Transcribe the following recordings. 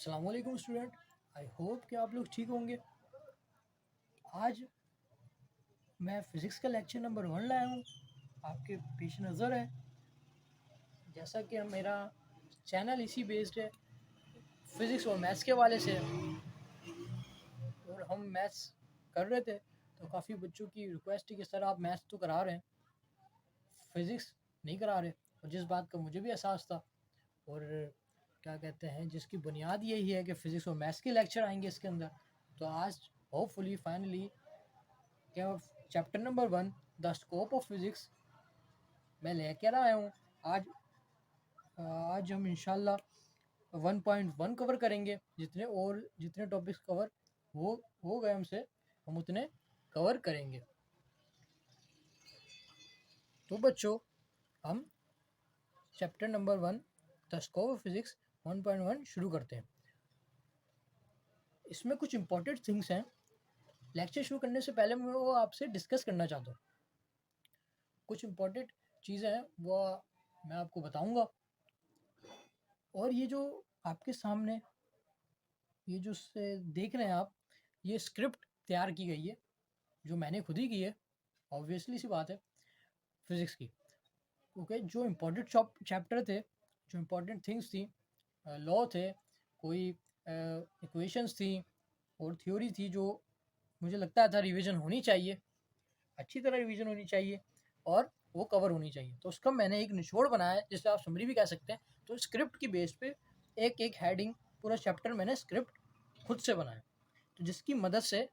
अस्सलाम वालेकुम student. I hope कि आप लोग ठीक होंगे। आज मैं फ़िज़िक्स का लेक्चर नंबर 1 लाया हूँ, आपके पेश नज़र है। जैसा कि मेरा चैनल इसी बेस्ड है, फ़िज़िक्स और मैथ्स के हवाले से, और हम मैथ्स कर रहे थे तो काफ़ी बच्चों की रिक्वेस्ट थी कि सर आप मैथ्स तो करा रहे हैं, फ़िज़िक्स नहीं करा रहे। और जिस बात का मुझे भी एहसास था, और क्या कहते हैं, जिसकी बुनियाद यही है कि फ़िज़िक्स और मैथ्स के लेक्चर आएंगे इसके अंदर। तो आज होपफुली फाइनली क्या chapter number 1 the scope of physics मैं लेकर आया हूँ। आज हम इंशाल्लाह 1.1 कवर करेंगे। जितने टॉपिक्स कवर हो गए हमसे, हम उतने कवर करेंगे। तो बच्चों, हम chapter number 1 the scope of physics 1.1 शुरू करते हैं। इसमें कुछ इंपॉर्टेंट थिंग्स हैं। लेक्चर शुरू करने से पहले मैं वो आपसे डिस्कस करना चाहता हूँ। कुछ इंपॉर्टेंट चीज़ें हैं वो मैं आपको बताऊंगा। और ये जो आपके सामने ये जो देख रहे हैं आप, ये स्क्रिप्ट तैयार की गई है जो मैंने खुद ही की है। ऑब्वियसली सी बात है, फिज़िक्स की। ओके, जो इम्पोर्टेंट चैप्टर थे, जो इम्पोर्टेंट थिंग्स थी, लॉ थे, कोई इक्वेशंस थी और थ्योरी थी जो मुझे लगता था रिवीजन होनी चाहिए, अच्छी तरह रिवीजन होनी चाहिए और वो कवर होनी चाहिए। तो उसका मैंने एक निचोड़ बनाया है, जिसे आप समरी भी कह सकते हैं। तो स्क्रिप्ट की बेस पे एक एक हेडिंग, पूरा चैप्टर मैंने स्क्रिप्ट खुद से बनाया, तो जिसकी मदद से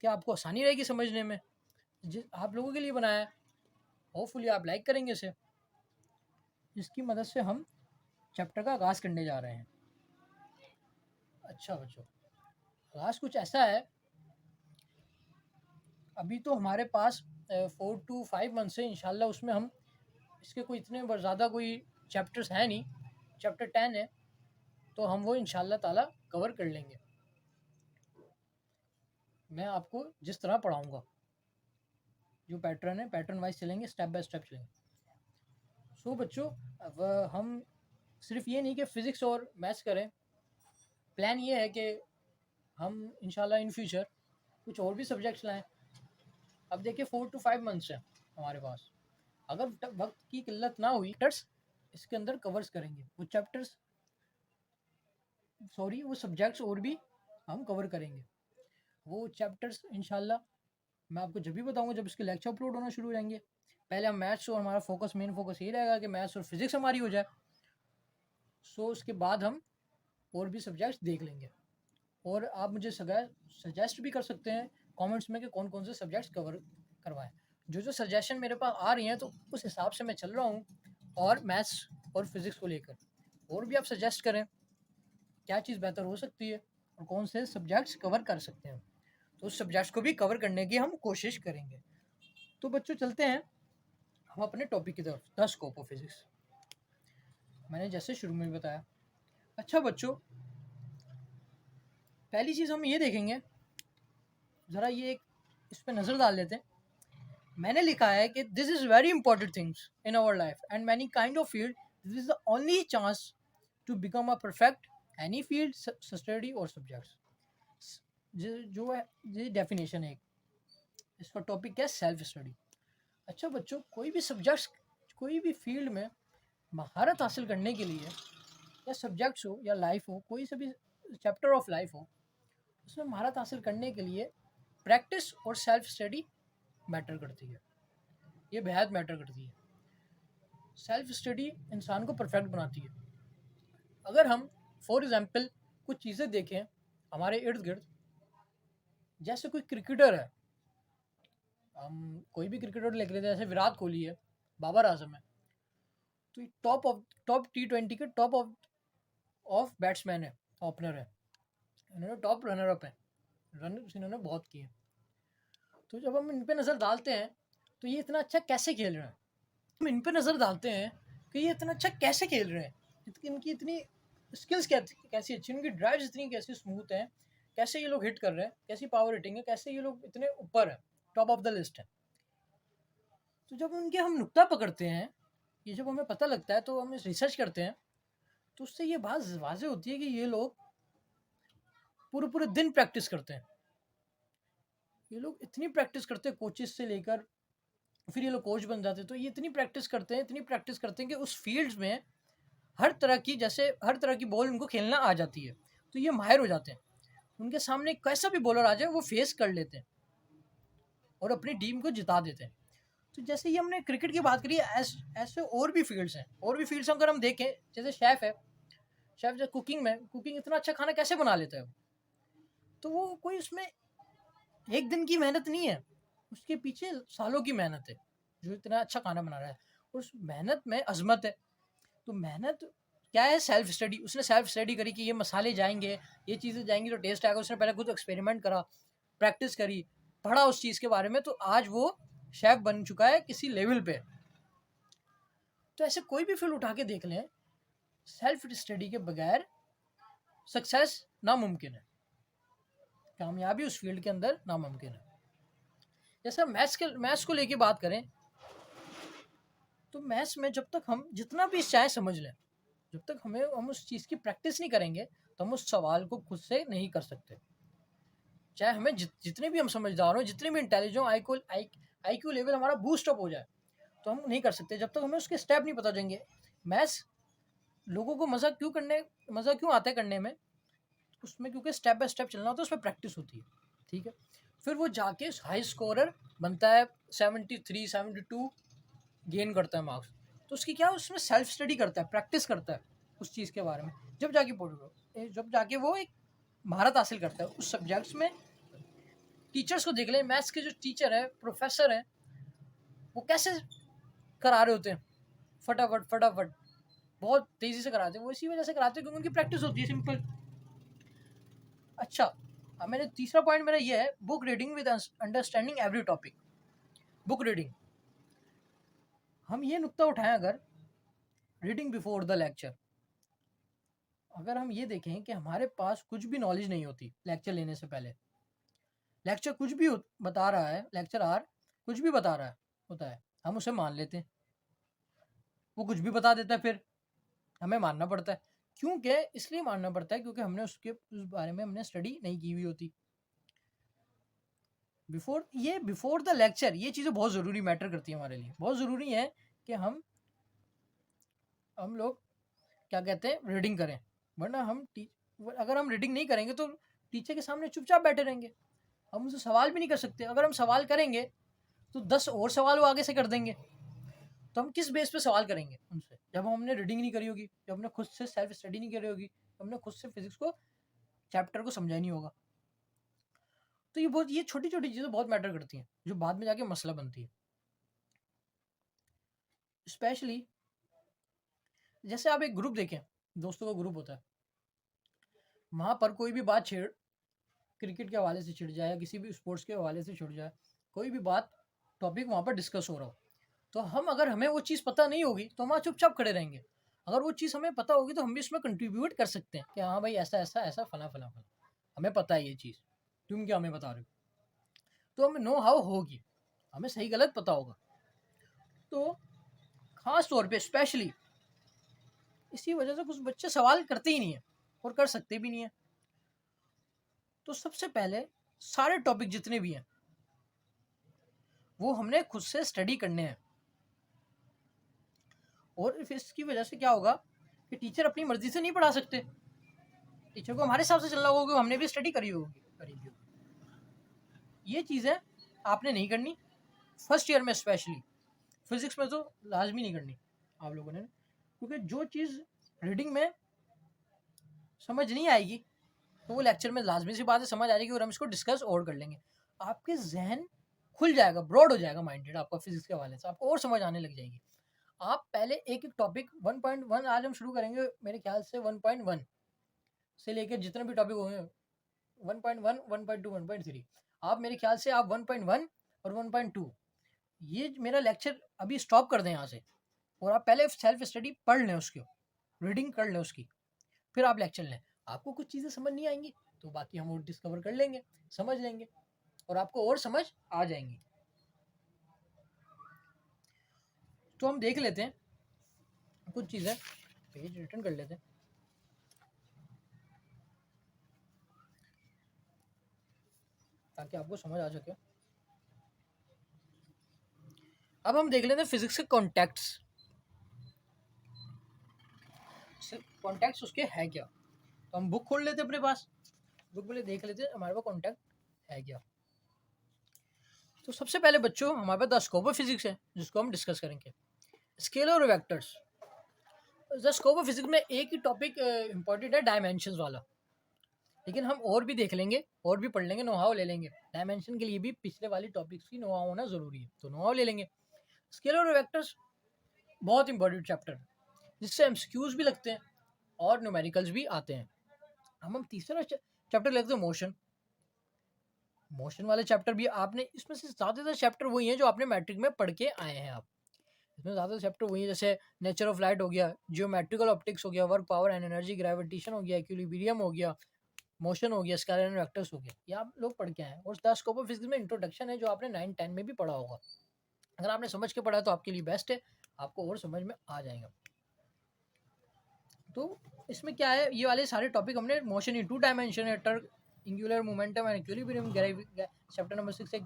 क्या आपको आसानी रहेगी समझने में। जिस आप लोगों के लिए बनाया है, होपफुली आप लाइक करेंगे इसे। जिसकी मदद से हम चैप्टर का आगाज़ करने जा रहे हैं। अच्छा बच्चों, आगाज़ कुछ ऐसा है, अभी तो हमारे पास 4 to 5 मंथ से इंशाल्लाह उसमें हम इसके कोई इतने ज़्यादा कोई चैप्टर्स हैं नहीं। चैप्टर 10 है, तो हम वो इंशाल्लाह ताला कवर कर लेंगे। मैं आपको जिस तरह पढ़ाऊँगा, जो पैटर्न है, पैटर्न वाइज चलेंगे, स्टेप बाय स्टेप चलेंगे। सो बच्चों, अब हम सिर्फ ये नहीं कि फ़िज़िक्स और मैथ्स करें। प्लान ये है कि हम इंशाल्लाह इन फ्यूचर कुछ और भी सब्जेक्ट्स लाएं। अब देखिए 4 to 5 मंथ्स है हमारे पास। अगर वक्त की किल्लत ना हुई, चैप्टर्स इसके अंदर कवर्स करेंगे, वो सब्जेक्ट्स और भी हम कवर करेंगे। वो चैप्टर्स इंशाल्लाह मैं आपको जब भी बताऊंगा जब इसके लेक्चर अपलोड होना शुरू हो जाएंगे। पहले हम मैथ्स, और हमारा मेन फोकस ये रहेगा कि मैथ्स और फिजिक्स हमारी हो जाए। उसके बाद हम और भी सब्जेक्ट्स देख लेंगे। और आप मुझे सजेस्ट भी कर सकते हैं कमेंट्स में कि कौन कौन से सब्जेक्ट्स कवर करवाएं। जो सजेशन मेरे पास आ रही हैं, तो उस हिसाब से मैं चल रहा हूँ। और मैथ्स और फिज़िक्स को लेकर और भी आप सजेस्ट करें क्या चीज़ बेहतर हो सकती है और कौन से सब्जेक्ट्स कवर कर सकते हैं, तो उस सब्जेक्ट्स को भी कवर करने की हम कोशिश करेंगे। तो बच्चों, चलते हैं हम अपने टॉपिक की तरफ, द स्कोप ऑफ फिज़िक्स। मैंने जैसे शुरू में बताया। अच्छा बच्चों, पहली चीज़ हम ये देखेंगे, ज़रा ये इस पर नज़र डाल लेते हैं। मैंने लिखा है कि this is very important things in our life and many kind of field, this is the only chance to become a perfect any field, study और सब्जेक्ट्स। जो है ये डेफिनेशन है, इसका टॉपिक क्या है, सेल्फ स्टडी। अच्छा बच्चों, कोई भी सब्जेक्ट्स, कोई भी फील्ड में महारत हासिल करने के लिए, या सब्जेक्ट्स हो या लाइफ हो, कोई से भी चैप्टर ऑफ लाइफ हो, उसमें महारत हासिल करने के लिए प्रैक्टिस और सेल्फ स्टडी मैटर करती है। ये बेहद मैटर करती है। सेल्फ स्टडी इंसान को परफेक्ट बनाती है। अगर हम फॉर एग्जांपल कुछ चीज़ें देखें हमारे इर्द गिर्द, जैसे कोई क्रिकेटर है, हम कोई भी क्रिकेटर लिख लेते हैं, जैसे विराट कोहली है, बाबर आजम है, तो टॉप T20 के टॉप ऑफ बैट्समैन है, ओपनर है। इन्होंने टॉप रनर अप है, रन इन्होंने बहुत किए। तो जब हम इन पे नज़र डालते हैं तो ये इतना अच्छा कैसे खेल रहे हैं, हम इन पे नज़र डालते हैं कि ये इतना अच्छा कैसे खेल रहे हैं, इनकी इतनी स्किल्स कैसी अच्छी, इनकी ड्राइव्स इतनी कैसी स्मूथ हैं, कैसे ये लोग हिट कर रहे हैं, कैसी पावर हिटिंग है, कैसे ये लोग इतने ऊपर है, टॉप ऑफ द लिस्ट है। तो जब उनके हम नुक्ता पकड़ते हैं, ये जब हमें पता लगता है, तो हम रिसर्च करते हैं, तो उससे ये बात वाज़ेह होती है कि ये लोग पूरे पूरे दिन प्रैक्टिस करते हैं। ये लोग इतनी प्रैक्टिस करते हैं कोचेस से लेकर, फिर ये लोग कोच बन जाते हैं। तो ये इतनी प्रैक्टिस करते हैं, इतनी प्रैक्टिस करते हैं कि उस फील्ड्स में हर तरह की, जैसे हर तरह की बॉल उनको खेलना आ जाती है, तो ये माहिर हो जाते हैं। उनके सामने कैसा भी बॉलर आ जाए वो फेस कर लेते हैं और अपनी टीम को जिता देते हैं। तो जैसे ये हमने क्रिकेट की बात करी, ऐसे और भी फील्ड्स हैं, और भी फील्ड्स अगर हम देखें, जैसे शेफ़ है, शेफ़ जो कुकिंग में, कुकिंग इतना अच्छा खाना कैसे बना लेता है वो, तो वो कोई उसमें एक दिन की मेहनत नहीं है, उसके पीछे सालों की मेहनत है, जो इतना अच्छा खाना बना रहा है। उस मेहनत में अजमत है। तो मेहनत क्या है? Self study. उसने सेल्फ स्टडी करी कि ये मसाले जाएंगे, ये चीज़ें जाएंगी तो टेस्ट आएगा। उसने पहले खुद एक्सपेरिमेंट करा, प्रैक्टिस करी, पढ़ा उस चीज़ के बारे में, तो आज वो शेफ बन चुका है किसी लेवल पे। तो ऐसे कोई भी फील्ड उठा के देख लें, सेल्फ स्टडी के बगैर सक्सेस नामुमकिन है, कामयाबी उस फील्ड के अंदर नामुमकिन है। जैसे हम मैथ्स को लेके बात करें, तो मैथ्स में जब तक हम जितना भी चाहे समझ लें, जब तक हम उस चीज़ की प्रैक्टिस नहीं करेंगे, तो हम उस सवाल को खुद से नहीं कर सकते। चाहे हमें जितने भी हम समझदार हो, जितने भी इंटेलिजेंट हो, आई क्यू लेवल हमारा बूस्ट अप हो जाए, तो हम नहीं कर सकते जब तक हमें उसके स्टेप नहीं पता चलेंगे। मैथ्स लोगों को मज़ा क्यों आता है करने में, उसमें क्योंकि स्टेप बाय स्टेप चलना होता है, उसमें प्रैक्टिस होती है। ठीक है, फिर वो जाके हाई स्कोरर बनता है, 73 72 गेन करता है मार्क्स। तो उसकी क्या, उसमें सेल्फ स्टडी करता है, प्रैक्टिस करता है उस चीज़ के बारे में, जब जाके वो एक महारत हासिल करता है उस सब्जेक्ट्स में। टीचर्स को देख लें, मैथ्स के जो टीचर है, प्रोफेसर हैं, वो कैसे करा रहे होते हैं, फटाफट फटाफट, बहुत तेज़ी से कराते हैं। वो इसी वजह से कराते हैं क्योंकि उनकी प्रैक्टिस होती है, सिंपल। अच्छा, अब मेरे तीसरा पॉइंट मेरा ये है, book reading with understanding every topic. Book reading, हम ये नुक्ता उठाएं, अगर रीडिंग बिफोर द लेक्चर, अगर हम ये देखें कि हमारे पास कुछ भी नॉलेज नहीं होती लेक्चर लेने से पहले, लेक्चर कुछ भी बता रहा है, लेक्चर आर कुछ भी बता रहा है होता है, हम उसे मान लेते हैं। वो कुछ भी बता देता है, फिर हमें मानना पड़ता है। क्योंकि इसलिए मानना पड़ता है क्योंकि हमने उस बारे में हमने स्टडी नहीं की हुई होती। बिफोर द लेक्चर ये चीज़ें बहुत ज़रूरी मैटर करती है हमारे लिए, बहुत ज़रूरी है कि हम लोग क्या कहते हैं, रीडिंग करें। वरना अगर हम रीडिंग नहीं करेंगे तो टीचर के सामने चुपचाप बैठे रहेंगे, हम उनसे सवाल भी नहीं कर सकते। अगर हम सवाल करेंगे तो 10 और सवाल वो आगे से कर देंगे, तो हम किस बेस पे सवाल करेंगे उनसे, जब हमने रीडिंग नहीं करी होगी, जब हमने खुद से सेल्फ स्टडी नहीं करी होगी, हमने खुद से फिजिक्स को, चैप्टर को समझा नहीं होगा। तो ये छोटी छोटी चीज़ें बहुत मैटर करती हैं, जो बाद में जाके मसला बनती है। स्पेशली जैसे आप एक ग्रुप देखें, दोस्तों का ग्रुप होता है, वहाँ पर कोई भी बात क्रिकेट के हवाले से छिड़ जाए या किसी भी स्पोर्ट्स के हवाले से छिड़ जाए, कोई भी बात, टॉपिक वहाँ पर डिस्कस हो रहा हो, तो अगर हमें वो चीज़ पता नहीं होगी तो हम वहाँ चुपचाप खड़े रहेंगे। अगर वो चीज़ हमें पता होगी तो हम भी उसमें कंट्रीब्यूट कर सकते हैं कि हाँ भाई, ऐसा ऐसा ऐसा, फला फला फला, हमें पता है ये चीज़, तुम क्या हमें बता रहे हो। तो हमें नो हाउ होगी, हमें सही गलत पता होगा। तो ख़ास तौर पे स्पेशली इसी वजह से कुछ बच्चे सवाल करते ही नहीं है और कर सकते भी नहीं है। तो सबसे पहले सारे टॉपिक जितने भी हैं वो हमने खुद से स्टडी करने हैं। और फिर इसकी वजह से क्या होगा कि टीचर अपनी मर्जी से नहीं पढ़ा सकते, टीचर को हमारे हिसाब से चलना होगा, हमने भी स्टडी करी होगी। ये चीज़ें आपने नहीं करनी फर्स्ट ईयर में, स्पेशली फिजिक्स में तो लाजमी नहीं करनी आप लोगों ने, क्योंकि जो चीज़ रीडिंग में समझ नहीं आएगी तो वो लेक्चर में लाजमी सी बात है समझ आ जाएगी, और हम इसको डिस्कस और कर लेंगे। आपके जहन खुल जाएगा, ब्रॉड हो जाएगा माइंडेड आपका, फिजिक्स के हवाले से आपको और समझ आने लग जाएगी। आप पहले एक एक टॉपिक 1.1 आज हम शुरू करेंगे मेरे ख्याल से, 1.1 से लेकर जितने भी टॉपिक होंगे, 1.1 1.2 1.3, आप मेरे ख्याल से आप 1.1 और 1.2 ये मेरा लेक्चर अभी स्टॉप कर दें यहाँ से, और आप पहले सेल्फ स्टडी पढ़ लें, उसकी रीडिंग कर लें उसकी, फिर आप लेक्चर लें। आपको कुछ चीज़ें समझ नहीं आएंगी तो बाकी हम और डिस्कवर कर लेंगे, समझ लेंगे, और आपको और समझ आ जाएंगी। तो हम देख लेते हैं कुछ चीज़ें, पेज रिटर्न कर लेते हैं। ताकि आपको समझ आ सके। अब हम देख लेते हैं फिजिक्स के कॉन्टैक्ट्स। कॉन्टैक्ट्स उसके है क्या, तो हम बुक खोल लेते अपने पास, बुक में देख लेते हमारे पास कॉन्टैक्ट है क्या। तो सबसे पहले बच्चों हमारे पास द स्कोप ऑफ फिजिक्स है, जिसको हम डिस्कस करेंगे। स्केलर और vectors. The scope of physics में एक ही टॉपिक इंपॉर्टेंट है, डायमेंशंस वाला, लेकिन हम और भी देख लेंगे और भी पढ़ लेंगे, नो हाउ ले लेंगे। डायमेंशन के लिए भी पिछले वाली टॉपिक्स की नो हाउ होना जरूरी है, तो नो हाउ ले लेंगे। स्केलर और वेक्टर्स बहुत इंपॉर्टेंट चैप्टर, जिससे एमसीक्यूज भी लगते हैं और न्यूमेरिकल्स भी आते हैं। हम तीसरा चैप्टर लेते हैं मोशन। मोशन वाले चैप्टर भी आपने, इसमें से ज़्यादातर चैप्टर वही हैं जो आपने मैट्रिक में पढ़ के आए हैं आप। इसमें ज़्यादातर चैप्टर वही है, जैसे नेचर ऑफ लाइट हो गया, जियोमेट्रिकल ऑप्टिक्स हो गया, work power and energy, gravitation हो गया, इक्विलिब्रियम हो गया, मोशन हो गया, स्केलर एंड वेक्टर्स हो गया, ये आप लोग पढ़ के आए हैं। और द स्कोप ऑफ फिजिक्स में इंट्रोडक्शन है, जो आपने 9-10 में भी पढ़ा होगा। अगर आपने समझ के पढ़ा तो आपके लिए बेस्ट है, आपको और समझ में आ जाएगा। तो इसमें क्या है, ये वाले सारे टॉपिक हमने, मोशन इन 2 डायमेंशन है, torque, angular momentum and equilibrium, chapter number 6 है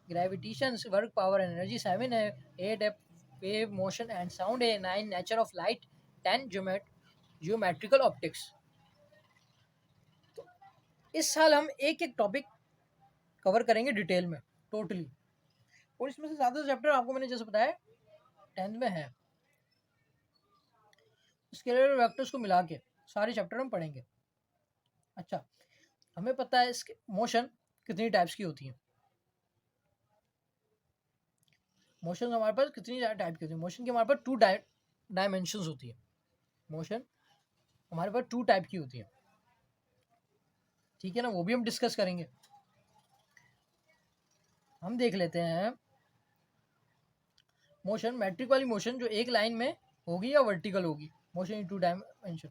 gravitation, work power and energy, 7 है 8 है वेव मोशन एंड साउंड है, 9 nature of light, 10 geometrical optics. तो इस साल हम एक एक टॉपिक कवर करेंगे डिटेल में टोटली, और इसमें से ज़्यादा चैप्टर आपको मैंने जैसे बताया 10th में है। स्केलर और वेक्टर्स को मिला के सारे चैप्टर हम पढ़ेंगे। अच्छा, हमें पता है इसके मोशन कितनी टाइप्स की होती है। मोशन हमारे पास कितनी टाइप की होती है, मोशन की हमारे पास 2 डायमेंशंस होती है। मोशन हमारे पास 2 टाइप की होती है, ठीक है ना, वो भी हम डिस्कस करेंगे। हम देख लेते हैं मोशन, मैट्रिक वाली मोशन जो एक लाइन में होगी या वर्टिकल होगी, मोशन इन 2 डायमेंशन।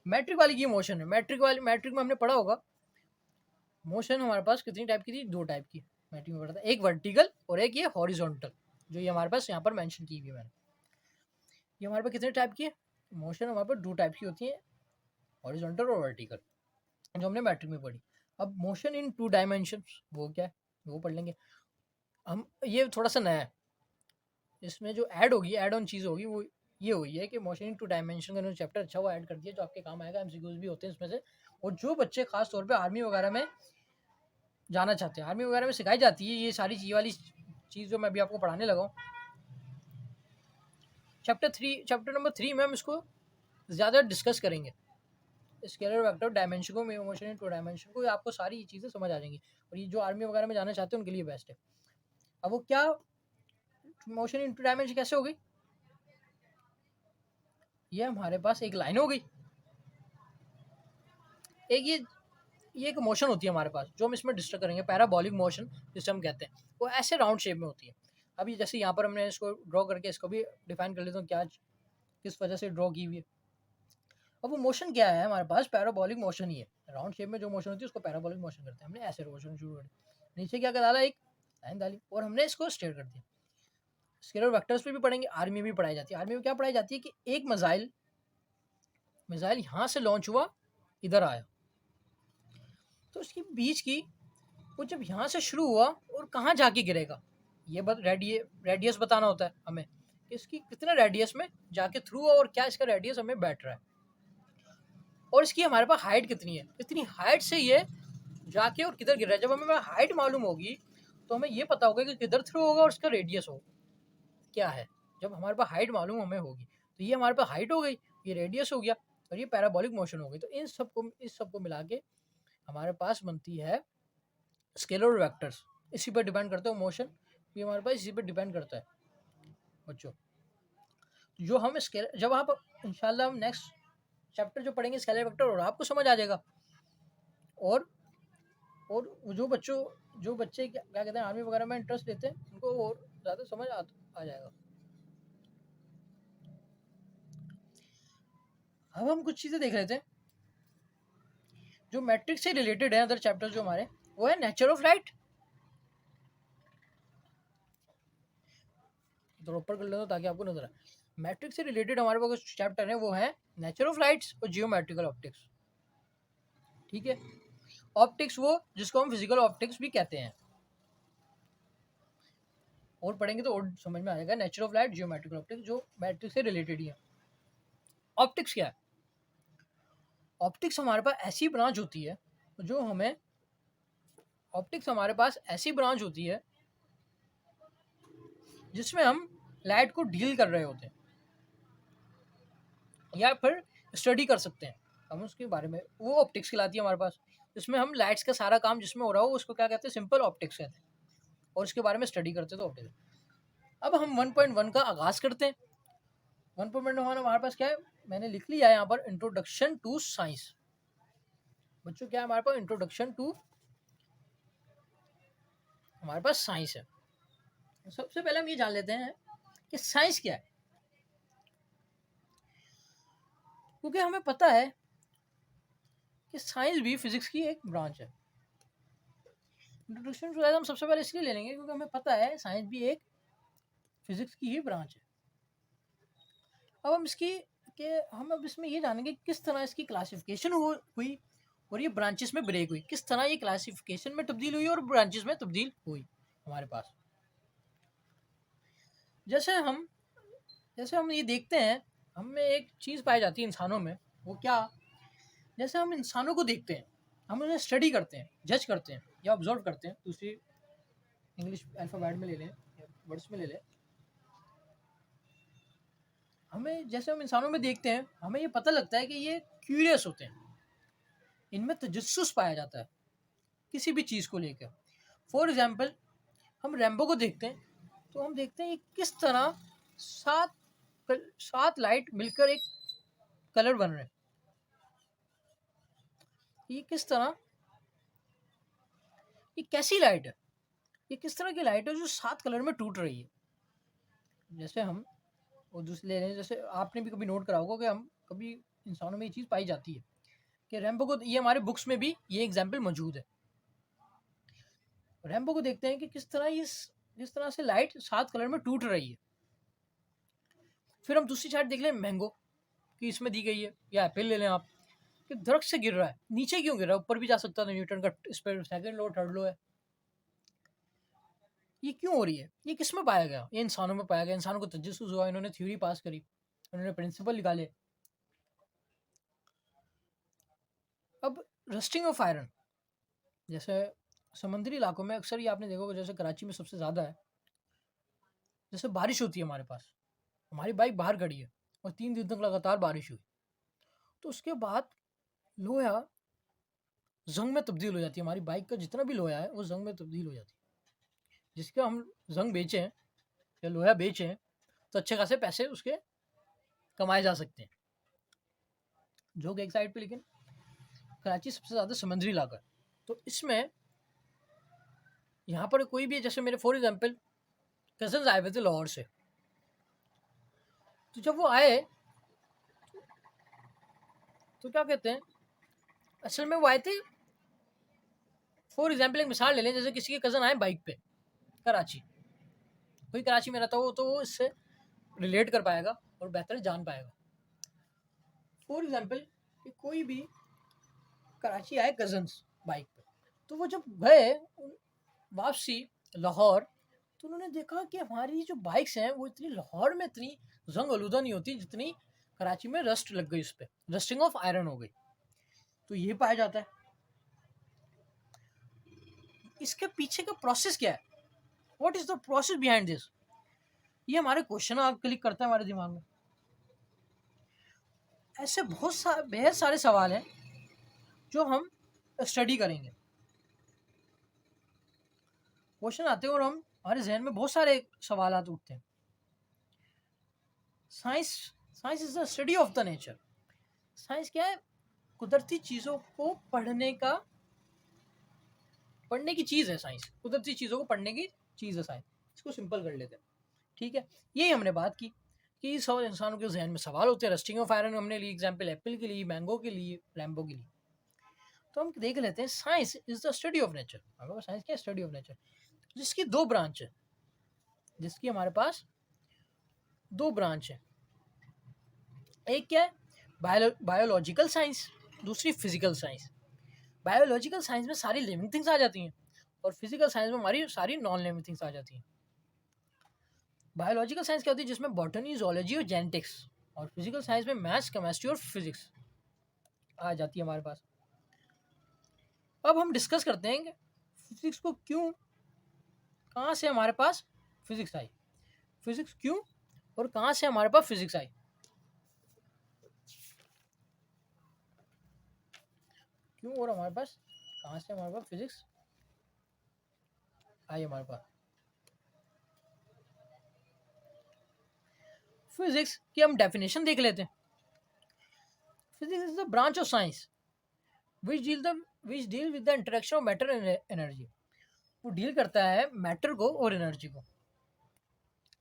मैट्रिक वाली की मोशन है, मैट्रिक में हमने पढ़ा होगा मोशन हमारे पास कितनी टाइप की थी, 2 टाइप की मैट्रिक में पढ़ा था, एक वर्टिकल और एक ये हॉरिजॉन्टल, जो ये हमारे पास यहाँ पर मेंशन की हुई है मैंने। ये हमारे पास कितने टाइप की है मोशन, हमारे पास 2 टाइप की होती है, हॉरिजॉन्टल और वर्टिकल, जो हमने मैट्रिक में पढ़ी। अब मोशन इन 2 डायमेंशन वो क्या है, वो पढ़ लेंगे हम। ये थोड़ा सा नया है, इसमें जो ऐड होगी, ऐड ऑन चीज़ होगी, वो ये हुई है कि मोशन इन 2 डायमेंशन का चैप्टर अच्छा वो ऐड कर दिया, जो आपके काम आएगा, एमसीक्यूज भी होते हैं इसमें से। और जो बच्चे खास तौर पे आर्मी वगैरह में जाना चाहते हैं, आर्मी वगैरह में सिखाई जाती है ये सारी चीज़ वाली चीज़, जो मैं अभी आपको पढ़ाने लगा हूँ। चैप्टर नंबर 3 में हम इसको ज़्यादा डिस्कस करेंगे, स्केलर वेक्टर डायमेंशन को, मोशन इन 2 डायमेंशन को, आपको सारी चीज़ें समझ आ जाएंगी, और ये जो आर्मी वगैरह में जाना चाहते हैं उनके लिए बेस्ट है। अब वो क्या, मोशन इन 2 डायमेंशन कैसे हो गई, ये हमारे पास एक लाइन हो गई, एक ये एक मोशन होती है हमारे पास, जो हम इसमें डिस्कस करेंगे, पैराबोलिक मोशन जिसे हम कहते हैं, वो ऐसे राउंड शेप में होती है। अभी जैसे यहाँ पर हमने इसको ड्रॉ करके इसको भी डिफाइन कर लेते हैं, क्या किस वजह से ड्रॉ की हुई है। अब वो मोशन क्या है हमारे पास, पैराबोलिक मोशन ही है, राउंड शेप में जो मोशन होती है उसको पैराबोलिक मोशन करते हैं। हमने ऐसे मोशन शुरू कर, नीचे क्या डाला, एक लाइन डाली, और हमने इसको स्ट्रेट कर दिया। स्केलर वेक्टर्स पे भी पढ़ेंगे, आर्मी में भी पढ़ाई जाती है। आर्मी में क्या पढ़ाई जाती है कि एक मिसाइल यहाँ से लॉन्च हुआ, इधर आया, तो उसकी बीच की, वो जब यहाँ से शुरू हुआ और कहाँ जाके गिरेगा, ये रेडियस बताना होता है हमें, इसकी कितने रेडियस में जाके थ्रू हुआ, और क्या इसका रेडियस हमें बैठ रहा है, और इसकी हमारे पास हाइट कितनी है, कितनी हाइट से ये जाके और किधर गिर रहा है। जब हमें हाइट मालूम होगी तो हमें ये पता होगा कि किधर थ्रू होगा और इसका रेडियस हो क्या है। जब हमारे पास हाइट मालूम हमें होगी, तो ये हमारे पास हाइट हो गई, ये रेडियस हो गया, और ये पैराबोलिक मोशन हो गई। तो इस सबको मिला के हमारे पास बनती है स्केलर वेक्टर्स। इसी पर डिपेंड करता है मोशन भी हमारे पास, इसी पर डिपेंड करता है बच्चों। जो हम स्केलर, जब आप इंशाल्लाह हम नेक्स्ट चैप्टर जो पढ़ेंगे स्केलर वेक्टर, और आपको समझ आ जाएगा, और जो बच्चे क्या कहते हैं आर्मी वगैरह में इंटरेस्ट लेते हैं, उनको और ज़्यादा समझ आ जाएगा। अब हम कुछ चीज़ें देख लेते हैं जो मैट्रिक्स से रिलेटेड है। अदर चैप्टर जो हमारे, वो है नेचर ऑफ लाइट। तो ऊपर कर लेते ताकि आपको नजर आए। मैट्रिक्स से रिलेटेड हमारे पास कुछ चैप्टर है, वो है नेचर ऑफ लाइट्स और जियोमेट्रिकल ऑप्टिक्स, ठीक है। ऑप्टिक्स वो जिसको हम फिजिकल ऑप्टिक्स भी कहते हैं, और पढ़ेंगे तो और समझ में आ जाएगा। Nature of light, geometrical optics, जो मैट्रिक्स से रिलेटेड ही है। ऑप्टिक्स क्या है? ऑप्टिक्स हमारे पास ऐसी ब्रांच होती है जो हमें ऑप्टिक्स हमारे पास ऐसी ब्रांच होती है जिसमें हम लाइट को डील कर रहे होते हैं या फिर स्टडी कर सकते हैं हम उसके बारे में, वो ऑप्टिक्स खिलाती है हमारे पास। जिसमें हम लाइट्स का सारा काम जिसमें हो रहा हो उसको क्या कहते हैं? सिंपल ऑप्टिक्स कहते हैं, और उसके बारे में स्टडी करते हैं तो ऑप्टिक्स। अब हम 1.1 का आगाज़ करते हैं। 1.1 हमारे पास क्या है? मैंने लिख लिया है यहाँ पर, इंट्रोडक्शन टू साइंस। बच्चों क्या है हमारे पास? इंट्रोडक्शन टू हमारे पास साइंस है। सबसे पहले हम ये जान लेते हैं कि साइंस क्या है, क्योंकि हमें पता है कि साइंस भी फिजिक्स की एक ब्रांच है। इंट्रोडक्शन टू साइंस हम सबसे पहले इसलिए ले लेंगे क्योंकि हमें पता है साइंस भी एक फिजिक्स की ही ब्रांच है। अब हम अब इसमें ये जानेंगे किस तरह इसकी क्लासिफिकेशन हुई और ये ब्रांचेस में ब्रेक हुई, किस तरह ये क्लासिफिकेशन में तब्दील हुई और ब्रांचेस में तब्दील हुई हमारे पास। जैसे हम ये देखते हैं, हमें एक चीज़ पाई जाती है इंसानों में, वो क्या? जैसे हम इंसानों को देखते हैं, हम उन्हें स्टडी करते हैं, जज करते हैं या ऑब्जर्व करते हैं, दूसरी इंग्लिश अल्फ़ाबेट में ले लें या वर्ड्स में ले लें। जैसे हम इंसानों में देखते हैं, हमें ये पता लगता है कि ये क्यूरियस होते हैं, इनमें तजस्सुस पाया जाता है किसी भी चीज़ को लेकर। फॉर एग्जाम्पल, हम रैम्बो को देखते हैं तो हम देखते हैं ये किस तरह सात लाइट मिलकर एक कलर बन रहे हैं। ये किस तरह, ये कैसी लाइट है, ये किस तरह की लाइट है जो 7 कलर में टूट रही है। जैसे हम और दूसरे ले लें, जैसे आपने भी कभी नोट करा होगा कि हम कभी इंसानों में ये चीज़ पाई जाती है कि रैम्बो को, ये हमारे बुक्स में भी ये एग्जाम्पल मौजूद है। रैम्बो को देखते हैं कि किस तरह से लाइट 7 कलर में टूट रही है। फिर हम दूसरी साइड देख लें मैंगो कि इसमें दी गई है, या एप्पल ले लें आप कि दरख्त से गिर रहा है, नीचे क्यों गिर रहा है? ऊपर भी जा सकता था, न्यूटन का इस पर सेकंड लॉ थर्ड लॉ है। ये क्यों हो रही है? ये किस में पाया गया? ये इंसानों में पाया गया। इंसानों को तजस्सुस हुआ, इन्होंने थ्योरी पास करी, उन्होंने प्रिंसिपल निकाले। अब रस्टिंग ऑफ आयरन, जैसे समुद्री इलाकों में अक्सर ये आपने देखा होगा, जैसे कराची में सबसे ज़्यादा है। जैसे बारिश होती है हमारे पास, हमारी बाइक बाहर खड़ी है और 3 दिन तक लगातार बारिश हुई, तो उसके बाद लोहा जंग में तब्दील हो जाती है। हमारी बाइक का जितना भी लोहा है वो जंग में तब्दील हो जाती है, जिसका हम जंग बेचें या लोहा बेचें तो अच्छे खासे पैसे उसके कमाए जा सकते हैं। जो कि एक साइड पे, लेकिन कराची सबसे ज़्यादा समुद्री इलाका है, तो इसमें यहाँ पर कोई भी, जैसे मेरे फॉर एग्जांपल कजन्स आए हुए थे लाहौर से, तो जब वो आए तो क्या कहते हैं, असल में वो आए थे, फॉर एग्जांपल एक मिसाल ले लें, जैसे किसी के कज़न आए बाइक पे कराची, कोई कराची में रहता हो तो वो इससे रिलेट कर पाएगा और बेहतर जान पाएगा। फॉर एग्जांपल कि कोई भी कराची आए कज़न्स बाइक पे, तो वो जब गए वापसी लाहौर, तो उन्होंने देखा कि हमारी जो बाइक्स हैं वो इतनी लाहौर में इतनी जंग आलूदा नहीं होती जितनी कराची में रस्ट लग गई, उस पर रस्टिंग ऑफ आयरन हो गई। तो ये पाया जाता है। इसके पीछे का प्रोसेस क्या है? What is the process behind this? ये हमारे क्वेश्चन आप क्लिक करता है हमारे दिमाग में। ऐसे बेहद सारे सवाल हैं जो हम स्टडी करेंगे। क्वेश्चन आते हैं और हमारे जहन में बहुत सारे सवाल उठते हैं। Science is the study of the nature. Science क्या है? कुदरती चीज़ों को पढ़ने की चीज़ है साइंस। कुदरती चीज़ों को पढ़ने की चीज़ है साइंस। इसको सिंपल कर लेते हैं, ठीक है। यही हमने बात की कि सब इंसानों के जहन में सवाल होते हैं। रस्टिंग ऑफ आयरन हमने ली एग्जाम्पल, एप्पल के लिए, मैंगो के लिए, रैम्बो के लिए। तो हम देख लेते हैं, science is the study of nature. Science क्या है? स्टडी ऑफ नेचर, जिसकी 2 ब्रांच है, जिसकी हमारे पास 2 ब्रांच है। एक क्या है? बायोलॉजिकल साइंस, दूसरी फिजिकल साइंस। बायोलॉजिकल साइंस में सारी लिविंग थिंग्स आ जाती हैं और फिजिकल साइंस में हमारी सारी नॉन लिविंग थिंग्स आ जाती हैं। बायोलॉजिकल साइंस क्या होती है, जिसमें बॉटनी, जूलॉजी और जेनेटिक्स, और फिजिकल साइंस में मैथ्स, केमिस्ट्री और फिजिक्स आ जाती है हमारे पास। अब हम डिस्कस करते हैं कि फिजिक्स को क्यों, कहाँ से हमारे पास फिजिक्स आई, फिजिक्स क्यों और कहाँ से हमारे पास फिजिक्स आई। क्यों और हमारे पास कहाँ से हमारे पास फिजिक्स आई हमारे पास। फिजिक्स की हम डेफिनेशन देख लेते हैं। Physics is the branch of science which deal with the interaction of matter and energy। वो डील करता है मैटर को और एनर्जी को।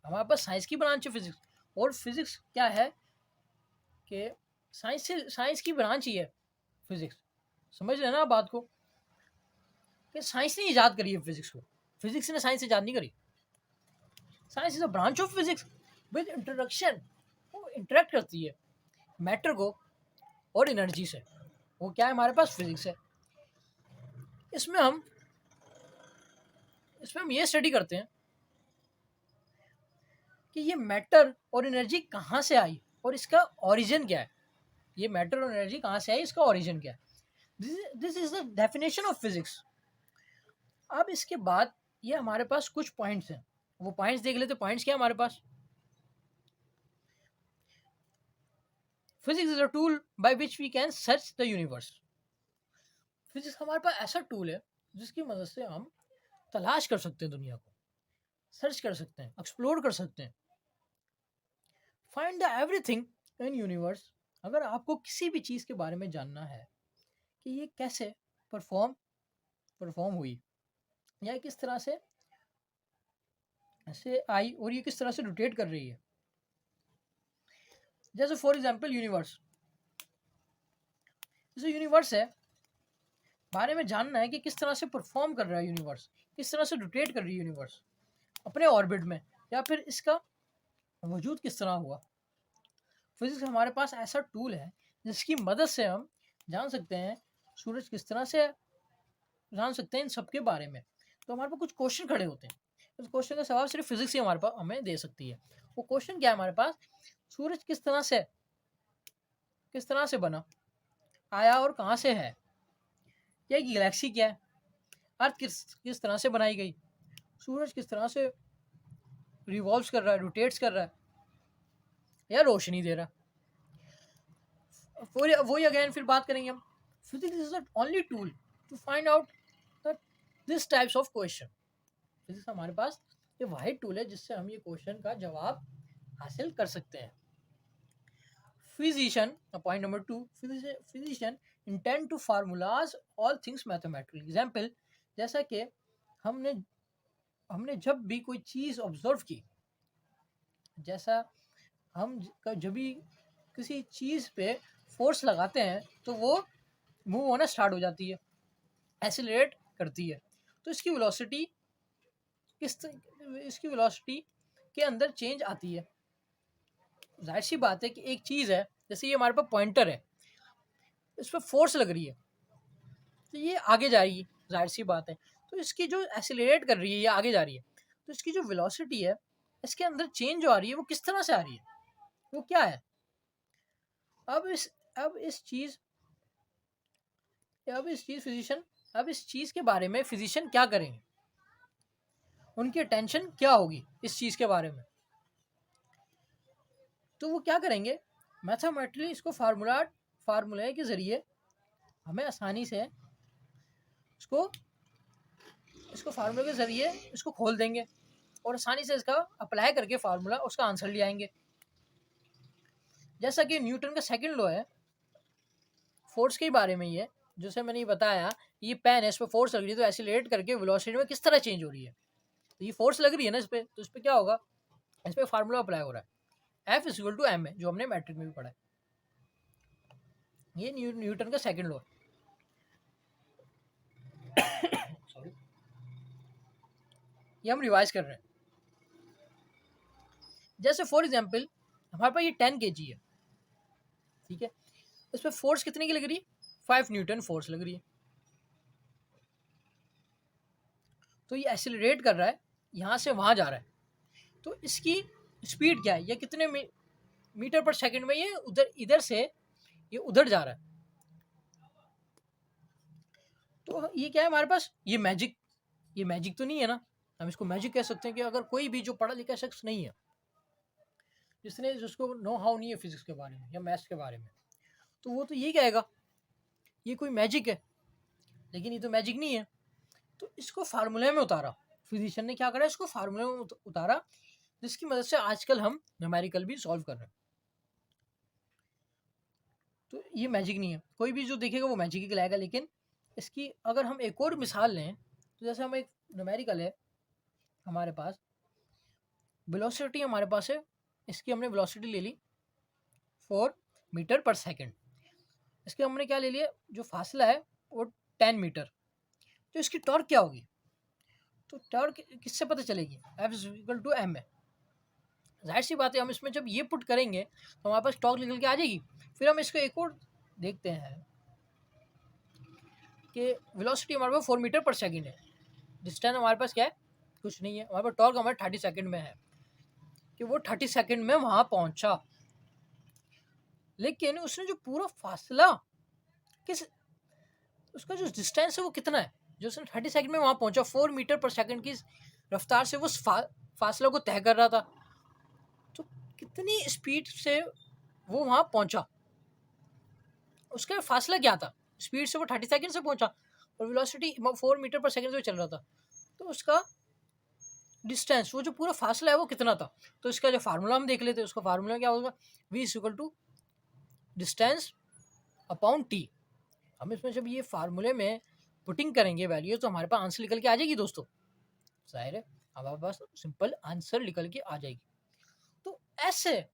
हमारे पास साइंस की ब्रांच है फिजिक्स, और फिजिक्स क्या है कि साइंस की ब्रांच ही है फिजिक्स। समझ लेना आप बात को, कि साइंस ने ईजाद करी है फिजिक्स को, फिजिक्स ने साइंस ईजाद नहीं करी। Science is a branch of physics with interaction, वो इंटरेक्ट करती है मैटर को और एनर्जी से। वो क्या है, हमारे पास फिजिक्स है। इसमें हम ये स्टडी करते हैं कि ये मैटर और एनर्जी कहाँ से आई और इसका ओरिजिन क्या है। ये मैटर और एनर्जी कहाँ से आई, इसका ओरिजिन क्या है। This is the definition of physics. अब इसके बाद ये हमारे पास कुछ पॉइंट्स हैं, वो पॉइंट्स देख लेते। पॉइंट्स क्या है हमारे पास। Physics is a tool by which we can search the universe. Physics हमारे पास ऐसा टूल है जिसकी मदद से हम तलाश कर सकते हैं दुनिया को, सर्च कर सकते हैं, एक्सप्लोर कर सकते हैं। Find the everything in universe. अगर आपको किसी भी चीज़ के बारे में जानना है कि ये कैसे परफॉर्म हुई, या किस तरह से ऐसे आई और ये किस तरह से रोटेट कर रही है। जैसे फॉर एग्जांपल यूनिवर्स, जैसे यूनिवर्स है, बारे में जानना है कि किस तरह से परफॉर्म कर रहा है यूनिवर्स, किस तरह से रोटेट कर रही है यूनिवर्स अपने ऑर्बिट में, या फिर इसका वजूद किस तरह हुआ। फिजिक्स हमारे पास ऐसा टूल है जिसकी मदद से हम जान सकते हैं सूरज किस तरह से, जान सकते हैं इन सब के बारे में। तो हमारे पास कुछ क्वेश्चन खड़े होते हैं, उस क्वेश्चन का जवाब सिर्फ फिजिक्स ही हमारे पास हमें दे सकती है। वो क्वेश्चन क्या है हमारे पास, सूरज किस तरह से बना, आया और कहाँ से है, या गैलेक्सी क्या है, अर्थ किस तरह से बनाई गई, सूरज किस तरह से रिवॉल्व कर रहा है, रोटेट्स कर रहा है, या रोशनी दे रहा है। वही अगेन फिर बात करेंगे हम। Physics is the only tool to find out this types of question. Physics हमारे पास ये वाहिद टूल है जिससे हम ये क्वेश्चन का जवाब हासिल कर सकते हैं। Physician, point number 2, physician intend to formulas all things mathematical. Example, जैसा कि हमने जब भी कोई चीज़ ऑब्जर्व की, जैसा हम जब भी किसी चीज़ पे फोर्स लगाते हैं तो वो मूव होना स्टार्ट हो जाती है, एक्सीलरेट करती है। तो इसकी वेलोसिटी के अंदर चेंज आती है। जाहिर सी बात है कि एक चीज़ है, जैसे ये हमारे पास पॉइंटर है, इस पर फोर्स लग रही है तो ये आगे जा रही है, जाहिर सी बात है। तो इसकी जो एक्सीलरेट कर रही है, ये आगे जा रही है, तो इसकी जो वेलोसिटी है, इसके अंदर चेंज जो आ रही है वो किस तरह से आ रही है, वो क्या है। अब इस चीज़ के बारे में फिजिशियन क्या करेंगे, उनकी अटेंशन क्या होगी इस चीज़ के बारे में। तो वो क्या करेंगे, मैथमेटिकली इसको फार्मूले के ज़रिए हमें आसानी से इसको फार्मूले के ज़रिए इसको खोल देंगे और आसानी से इसका अप्लाई करके फार्मूला उसका आंसर ले आएंगे। जैसा कि न्यूटन का सेकंड लॉ है फोर्स के बारे में, ये जैसे मैंने ये बताया, ये पेन है, इस पर फोर्स लग रही है तो एक्सीलरेट करके वेलोसिटी में किस तरह चेंज हो रही है। तो ये फोर्स लग रही है ना इस पर, तो इस पर क्या होगा, इस पर फार्मूला अप्लाई हो रहा है, F इक्वल टू एम है, जो हमने मैट्रिक में भी पढ़ा है। ये न्यूटन का सेकंड लॉ। सॉरी, ये हम रिवाइज कर रहे हैं। जैसे फॉर एग्जांपल हमारे पास ये 10 kg है, ठीक है, इस पर फोर्स कितने की लग रही है, 5 न्यूटन फोर्स लग रही है। तो ये एक्सेलरेट कर रहा है, यहाँ से वहाँ जा रहा है, तो इसकी स्पीड क्या है, ये कितने मीटर पर सेकंड में ये इधर से ये उधर जा रहा है। तो ये क्या है हमारे पास, ये मैजिक तो नहीं है ना। हम इसको मैजिक कह सकते हैं कि अगर कोई भी जो पढ़ा लिखा शख्स नहीं है, जिसको नो हाउ नहीं है फिजिक्स के बारे में या मैथ्स के बारे में, तो वो तो ये कहेगा ये कोई मैजिक है, लेकिन ये तो मैजिक नहीं है। तो इसको फार्मूले में उतारा, फिजिशियन ने क्या करा, इसको फार्मूले में उतारा, जिसकी मदद से आजकल हम न्यूमेरिकल भी सॉल्व कर रहे हैं। तो ये मैजिक नहीं है, कोई भी जो देखेगा वो मैजिक ही कहलाएगा। लेकिन इसकी अगर हम एक और मिसाल लें, तो जैसे हम एक न्यूमेरिकल है हमारे पास, वेलोसिटी हमारे पास है, इसकी हमने वेलोसिटी ले ली 4 मीटर पर सेकंड, इसके हमने क्या ले लिया, जो फासला है वो 10 मीटर, तो इसकी टॉर्क क्या होगी, तो टॉर्क किससे पता चलेगी, F=m है। जाहिर सी बात है, हम इसमें जब ये पुट करेंगे तो हमारे पास टॉर्क निकल के आ जाएगी। फिर हम इसको एक और देखते हैं कि वेलोसिटी हमारे पास 4 मीटर पर सेकंड है, डिस्टेंस हमारे पास क्या है, कुछ नहीं है, हमारे पास टॉर्क हमारे 30 सेकंड में है कि वो 30 सेकंड में वहाँ पहुँचा। लेकिन उसने जो पूरा फासला उसका जो डिस्टेंस है वो कितना है, जो उसने 30 सेकंड में वहाँ पहुँचा, 4 मीटर पर सेकंड की रफ्तार से वो फासला को तय कर रहा था, तो कितनी स्पीड से वो वहाँ पहुँचा, उसका फासला क्या था, स्पीड से वो 30 सेकंड से पहुँचा और वेलोसिटी 4 मीटर पर सेकंड से चल रहा था, तो उसका डिस्टेंस, वो जो पूरा फासला है वो कितना था। तो इसका जो फार्मूला हम देख लेते हैं, उसका फार्मूला क्या होगा, v = डिस्टेंस अपॉन टी। हम इसमें जब ये फार्मूले में पुटिंग करेंगे वैल्यू, तो हमारे पास आंसर निकल के आ जाएगी दोस्तों, जाहिर है हमारे पास सिंपल आंसर निकल के आ जाएगी। तो ऐसे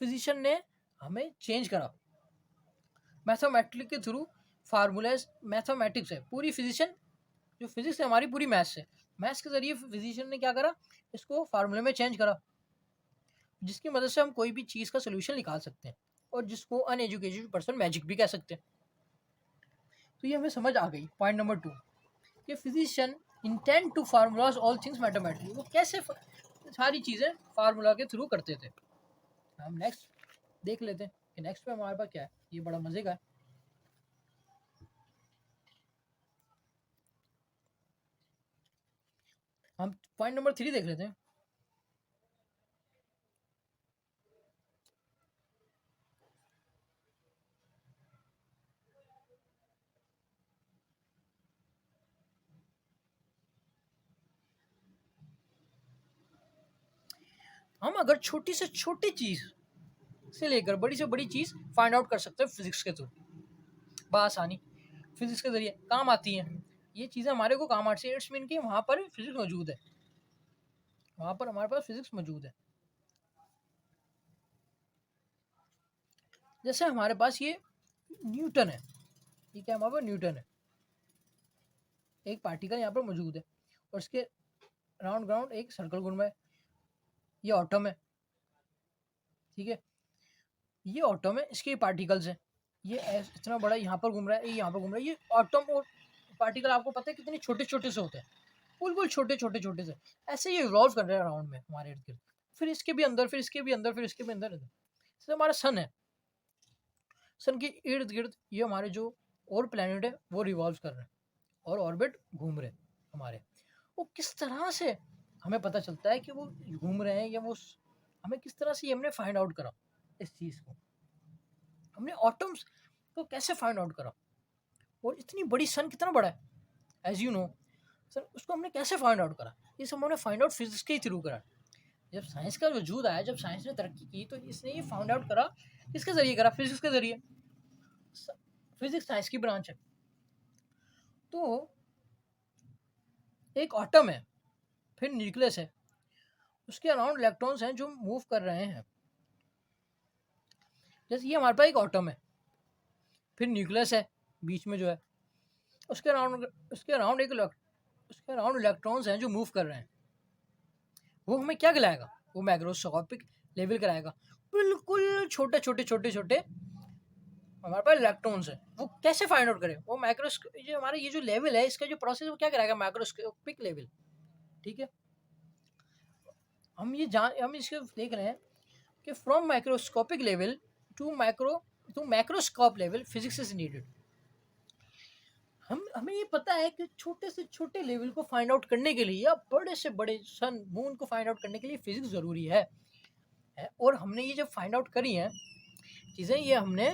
फिजिशियन ने हमें चेंज करा मैथमेटिक्स के थ्रू, फार्मूलाज मैथमेटिक्स है पूरी, फिजिशियन जो फिजिक्स है हमारी पूरी मैथ्स है, मैथ्स के जरिए फिजिशियन ने क्या करा, इसको फार्मूले में चेंज करा, जिसकी मदद से हम कोई भी चीज़ का सोल्यूशन निकाल सकते हैं, और जिसको अनएजुकेटेड पर्सन मैजिक भी कह सकते हैं। तो ये हमें समझ आ गई पॉइंट नंबर 2 कि physician intend to formulas all things mathematically, वो कैसे सारी चीज़ें फार्मूला के थ्रू करते थे। हम नेक्स्ट देख लेते हैं कि नेक्स्ट में हमारे पास क्या है, ये बड़ा मजे का है। हम पॉइंट नंबर 3 देख लेते हैं। हम अगर छोटी से छोटी चीज़ से लेकर बड़ी से बड़ी चीज़ फाइंड आउट कर सकते हैं फिजिक्स के थ्रू बआसानी, फिजिक्स के जरिए काम आती हैं ये चीज़ें, हमारे को काम आती है, इट्स मीन कि वहाँ पर फिजिक्स मौजूद है, वहाँ पर हमारे पास फिजिक्स मौजूद है। जैसे हमारे पास ये न्यूटन है, ये क्या हमारे पास न्यूटन है, एक पार्टिकल यहाँ पर मौजूद है और इसके राउंड ग्राउंड एक सर्कल घूम रहा है, ये ऑटम है, ठीक है, ये ऑटम है, इसके पार्टिकल्स हैं, ये इतना बड़ा यहाँ पर घूम रहा है, ये यहाँ पर घूम रहा है। ये ऑटम और पार्टिकल आपको पता है कितने छोटे छोटे से होते हैं, बिल्कुल छोटे छोटे छोटे से, ऐसे ये रिवॉल्व कर रहे हैं राउंड में हमारे इर्द गिर्द, फिर इसके भी अंदर, फिर इसके भी अंदर, फिर इसके भी अंदर। जैसे हमारा सन है, सन के इर्द गिर्द ये हमारे जो और प्लैनेट है वो रिवॉल्व कर रहे हैं और ऑर्बिट घूम रहे हैं हमारे। वो किस तरह से हमें पता चलता है कि वो घूम रहे हैं, या वो हमें किस तरह से ये हमने फाइंड आउट करा, इस चीज़ को हमने ऑटम्स को कैसे फाइंड आउट करा, और इतनी बड़ी सन कितना बड़ा है एज यू नो सर, उसको हमने कैसे फाइंड आउट करा, ये सब हमने फाइंड आउट फिजिक्स के ही थ्रू करा। जब साइंस का वजूद आया, जब साइंस ने तरक्की की, तो इसने ये फाइंड आउट करा किसके जरिए करा, फिजिक्स के जरिए। फिजिक्स साइंस की ब्रांच है। तो एक ऑटम है, फिर न्यूक्लियस है, उसके अराउंड इलेक्ट्रॉन्स हैं जो मूव कर रहे हैं। जैसे ये हमारे पास एक ऑटम है, फिर न्यूक्लियस है बीच में जो है, उसके अराउंड इलेक्ट्रॉन्स हैं जो मूव कर रहे हैं। वो हमें क्या खिलाएगा, वो मैक्रोस्कोपिक लेवल कराएगा, बिल्कुल छोटे छोटे छोटे छोटे हमारे पास इलेक्ट्रॉन्स है, वो कैसे फाइंड आउट करें? वो माइक्रोस्कोप, जो हमारा ये जो लेवल है इसका जो प्रोसेस, वो क्या कराएगा? Microscopic level. ठीक है, हम इसके देख रहे हैं कि from microscopic level to macroscope level physics is needed. हमें ये पता है कि छोटे से छोटे लेवल को फाइंड आउट करने के लिए या बड़े से बड़े सन मून को फाइंड आउट करने के लिए फिजिक्स ज़रूरी है। और हमने ये जब फाइंड आउट करी हैं चीज़ें, ये हमने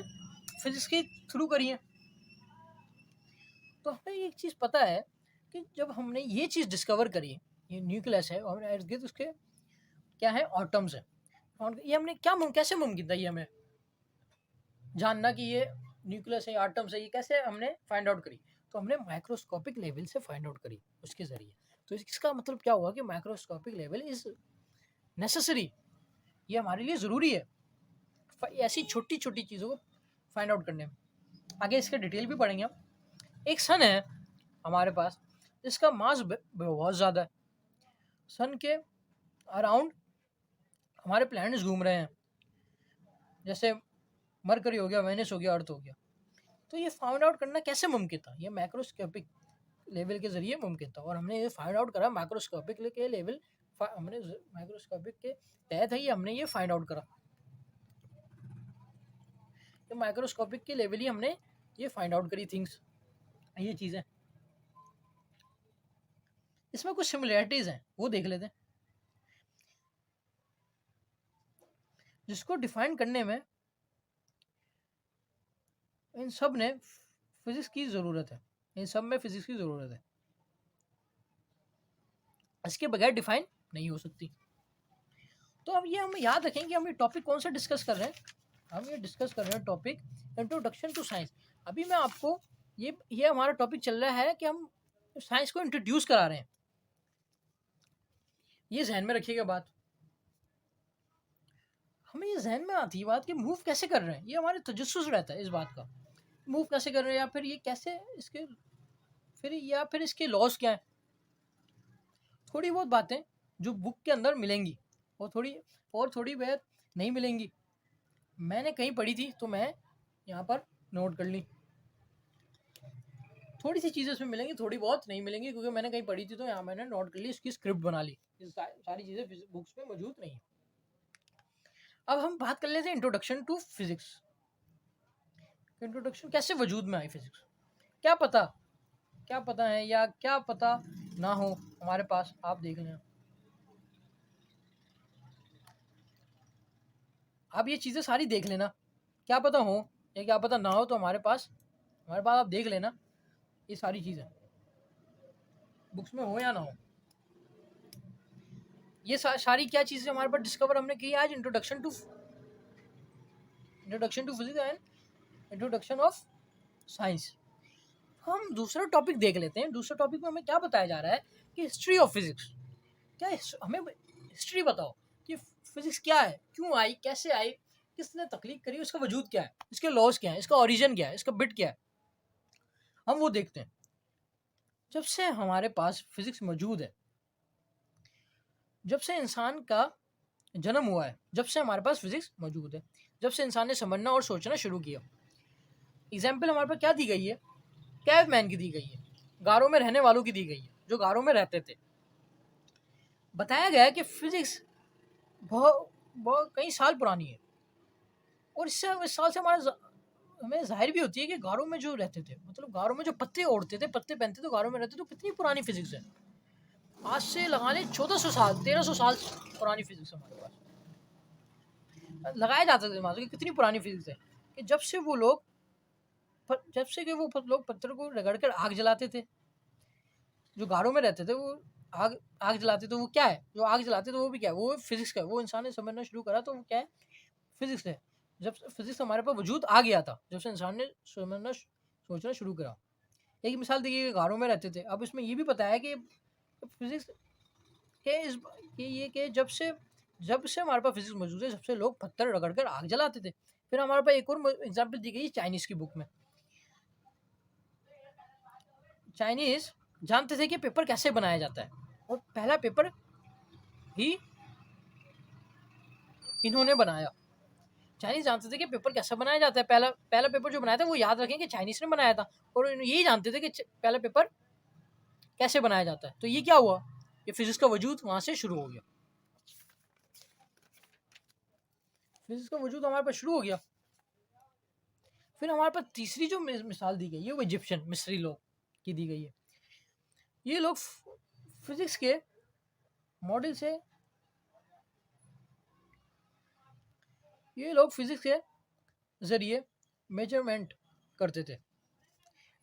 फिजिक्स के थ्रू करी हैं। तो हमें एक चीज़ पता है कि जब हमने ये चीज़ डिस्कवर करी, ये न्यूक्लियस है और इर्द गिर्द उसके क्या है, ऑटम्स है, और ये हमने कैसे मुमकिन था ये हमें जानना कि ये न्यूक्लियस है, आटम्स है, ये कैसे हमने फाइंड आउट करी? तो हमने माइक्रोस्कोपिक लेवल से फाइंड आउट करी उसके ज़रिए। तो इसका मतलब क्या हुआ कि माइक्रोस्कोपिक लेवल इज़ नेसेसरी, ये हमारे लिए ज़रूरी है ऐसी छोटी छोटी चीज़ों को फाइंड आउट करने में। आगे इसके डिटेल भी पढ़ेंगे हम। एक सन है हमारे पास जिसका मास बहुत ज़्यादा है। सन के अराउंड हमारे प्लैनेट्स घूम रहे हैं, जैसे मरकरी हो गया, वेनस हो गया, अर्थ हो गया। तो ये फाइंड आउट करना कैसे मुमकिन था? ये माइक्रोस्कोपिक लेवल के ज़रिए मुमकिन था, और हमने ये फाइंड आउट करा माइक्रोस्कोपिक के लेवल, हमने माइक्रोस्कोपिक के तहत ही हमने ये फाइंड आउट करा। तो माइक्रोस्कोपिक के लेवल ही हमने ये फाइंड आउट करी थिंग्स, ये चीज़ें। इसमें कुछ सिमिलैरिटीज़ हैं, वो देख लेते हैं। जिसको डिफाइन करने में इन सब ने फिजिक्स की ज़रूरत है, इन सब में फिजिक्स की ज़रूरत है, इसके बगैर डिफाइन नहीं हो सकती। तो अब ये हम याद रखें कि हम ये टॉपिक कौन सा डिस्कस कर रहे हैं। हम ये डिस्कस कर रहे हैं टॉपिक इंट्रोडक्शन टू साइंस। अभी मैं आपको ये हमारा टॉपिक चल रहा है कि हम साइंस को इंट्रोड्यूस करा रहे हैं। ये जहन में रखिएगा बात। हमें ये जहन में आती है बात कि मूव कैसे कर रहे हैं, ये हमारे तजस्सुस रहता है इस बात का, मूव कैसे कर रहे हैं, या फिर ये कैसे इसके फिर इसके लॉस क्या है। थोड़ी बहुत बातें जो बुक के अंदर मिलेंगी और थोड़ी बहुत नहीं मिलेंगी, मैंने कहीं पढ़ी थी तो मैं यहाँ पर नोट कर ली। थोड़ी सी चीज़ें उसमें मिलेंगी, थोड़ी बहुत नहीं मिलेंगी, क्योंकि मैंने कहीं पढ़ी थी तो यहाँ मैंने नोट कर ली, इसकी स्क्रिप्ट बना ली। सारी चीज़ें बुक्स में मौजूद नहीं है। अब हम बात कर लेते हैं इंट्रोडक्शन टू फिजिक्स। इंट्रोडक्शन कैसे वजूद में आई फिजिक्स? क्या पता है या क्या पता ना हो हमारे पास, आप देख लें। आप ये चीज़ें सारी देख लेना, क्या पता हो या क्या पता ना हो, तो हमारे पास आप देख लेना ये सारी चीज़ें बुक्स में हो या ना हो। ये सारी क्या चीज़ें हमारे पास डिस्कवर हमने की आज, introduction to physics and introduction of science. हम दूसरा टॉपिक देख लेते हैं। दूसरे टॉपिक में हमें क्या बताया जा रहा है कि हिस्ट्री ऑफ फिजिक्स। क्या हमें हिस्ट्री बताओ कि फिजिक्स क्या है, क्यों आई, कैसे आई, किसने तख्लीक करी, उसका वजूद क्या है, इसके लॉज क्या है, इसका ओरिजिन क्या है, इसका बिट क्या है, हम वो देखते हैं। जब से हमारे पास फिजिक्स मौजूद है, जब से इंसान का जन्म हुआ है, जब से हमारे पास फिजिक्स मौजूद है, जब से इंसान ने समझना और सोचना शुरू किया। एग्जाम्पल हमारे पास क्या दी गई है? कैव मैन की दी गई है, गारों में रहने वालों की दी गई है, जो गारों में रहते थे। बताया गया है कि फिजिक्स बहुत कई साल पुरानी है, और इस साल से हमें जाहिर भी होती है कि गारों में जो रहते थे, मतलब गारों में जो पत्ते ओढ़ते थे, पत्ते पहनते थे, गारों में रहते, तो कितनी पुरानी फिजिक्स है। आज से लगा लें 1400 साल 1300 साल पुरानी फिजिक्स हमारे पास लगाया जाता था दिमाग कि कितनी पुरानी फिजिक्स है। कि जब से वो लोग पत्थर को रगड़ कर आग जलाते थे, जो गारों में रहते थे वो आग जलाते, तो वो क्या है, जो आग जलाते थे वो भी क्या है, वो फिजिक्स का है। वो इंसान ने समझना शुरू करा तो वो क्या है, फिजिक्स है। जब फिजिक्स हमारे पास वजूद आ गया था, जब से इंसान ने सोचना शुरू करा। एक मिसाल देखिए, गारों में रहते थे। अब इसमें ये भी पता है कि फिजिक्स के जब से हमारे पास फिजिक्स मौजूद है, सबसे लोग पत्थर रगड़ कर आग जलाते थे। फिर हमारे पास एक और एग्जाम्पल दी गई चाइनीज़ की बुक में। चाइनीज़ जानते थे कि पेपर कैसे बनाया जाता है, और पहला पेपर ही इन्होंने बनाया। चाइनीज जानते थे कि पेपर कैसे बनाया जाता है। पहला पहला पेपर जो बनाया था वो याद रखें कि चाइनीज ने बनाया था, और यही जानते थे कि पहला पेपर कैसे बनाया जाता है। तो ये क्या हुआ, ये फिजिक्स का वजूद वहां से शुरू हो गया। फिजिक्स का वजूद हमारे पास शुरू हो गया। फिर हमारे पास तीसरी जो मिसाल दी गई है वो इजिप्शियन मिस्री लोग की दी गई है। ये लोग फिजिक्स के मॉडल से, ये लोग फिजिक्स के जरिए मेजरमेंट करते थे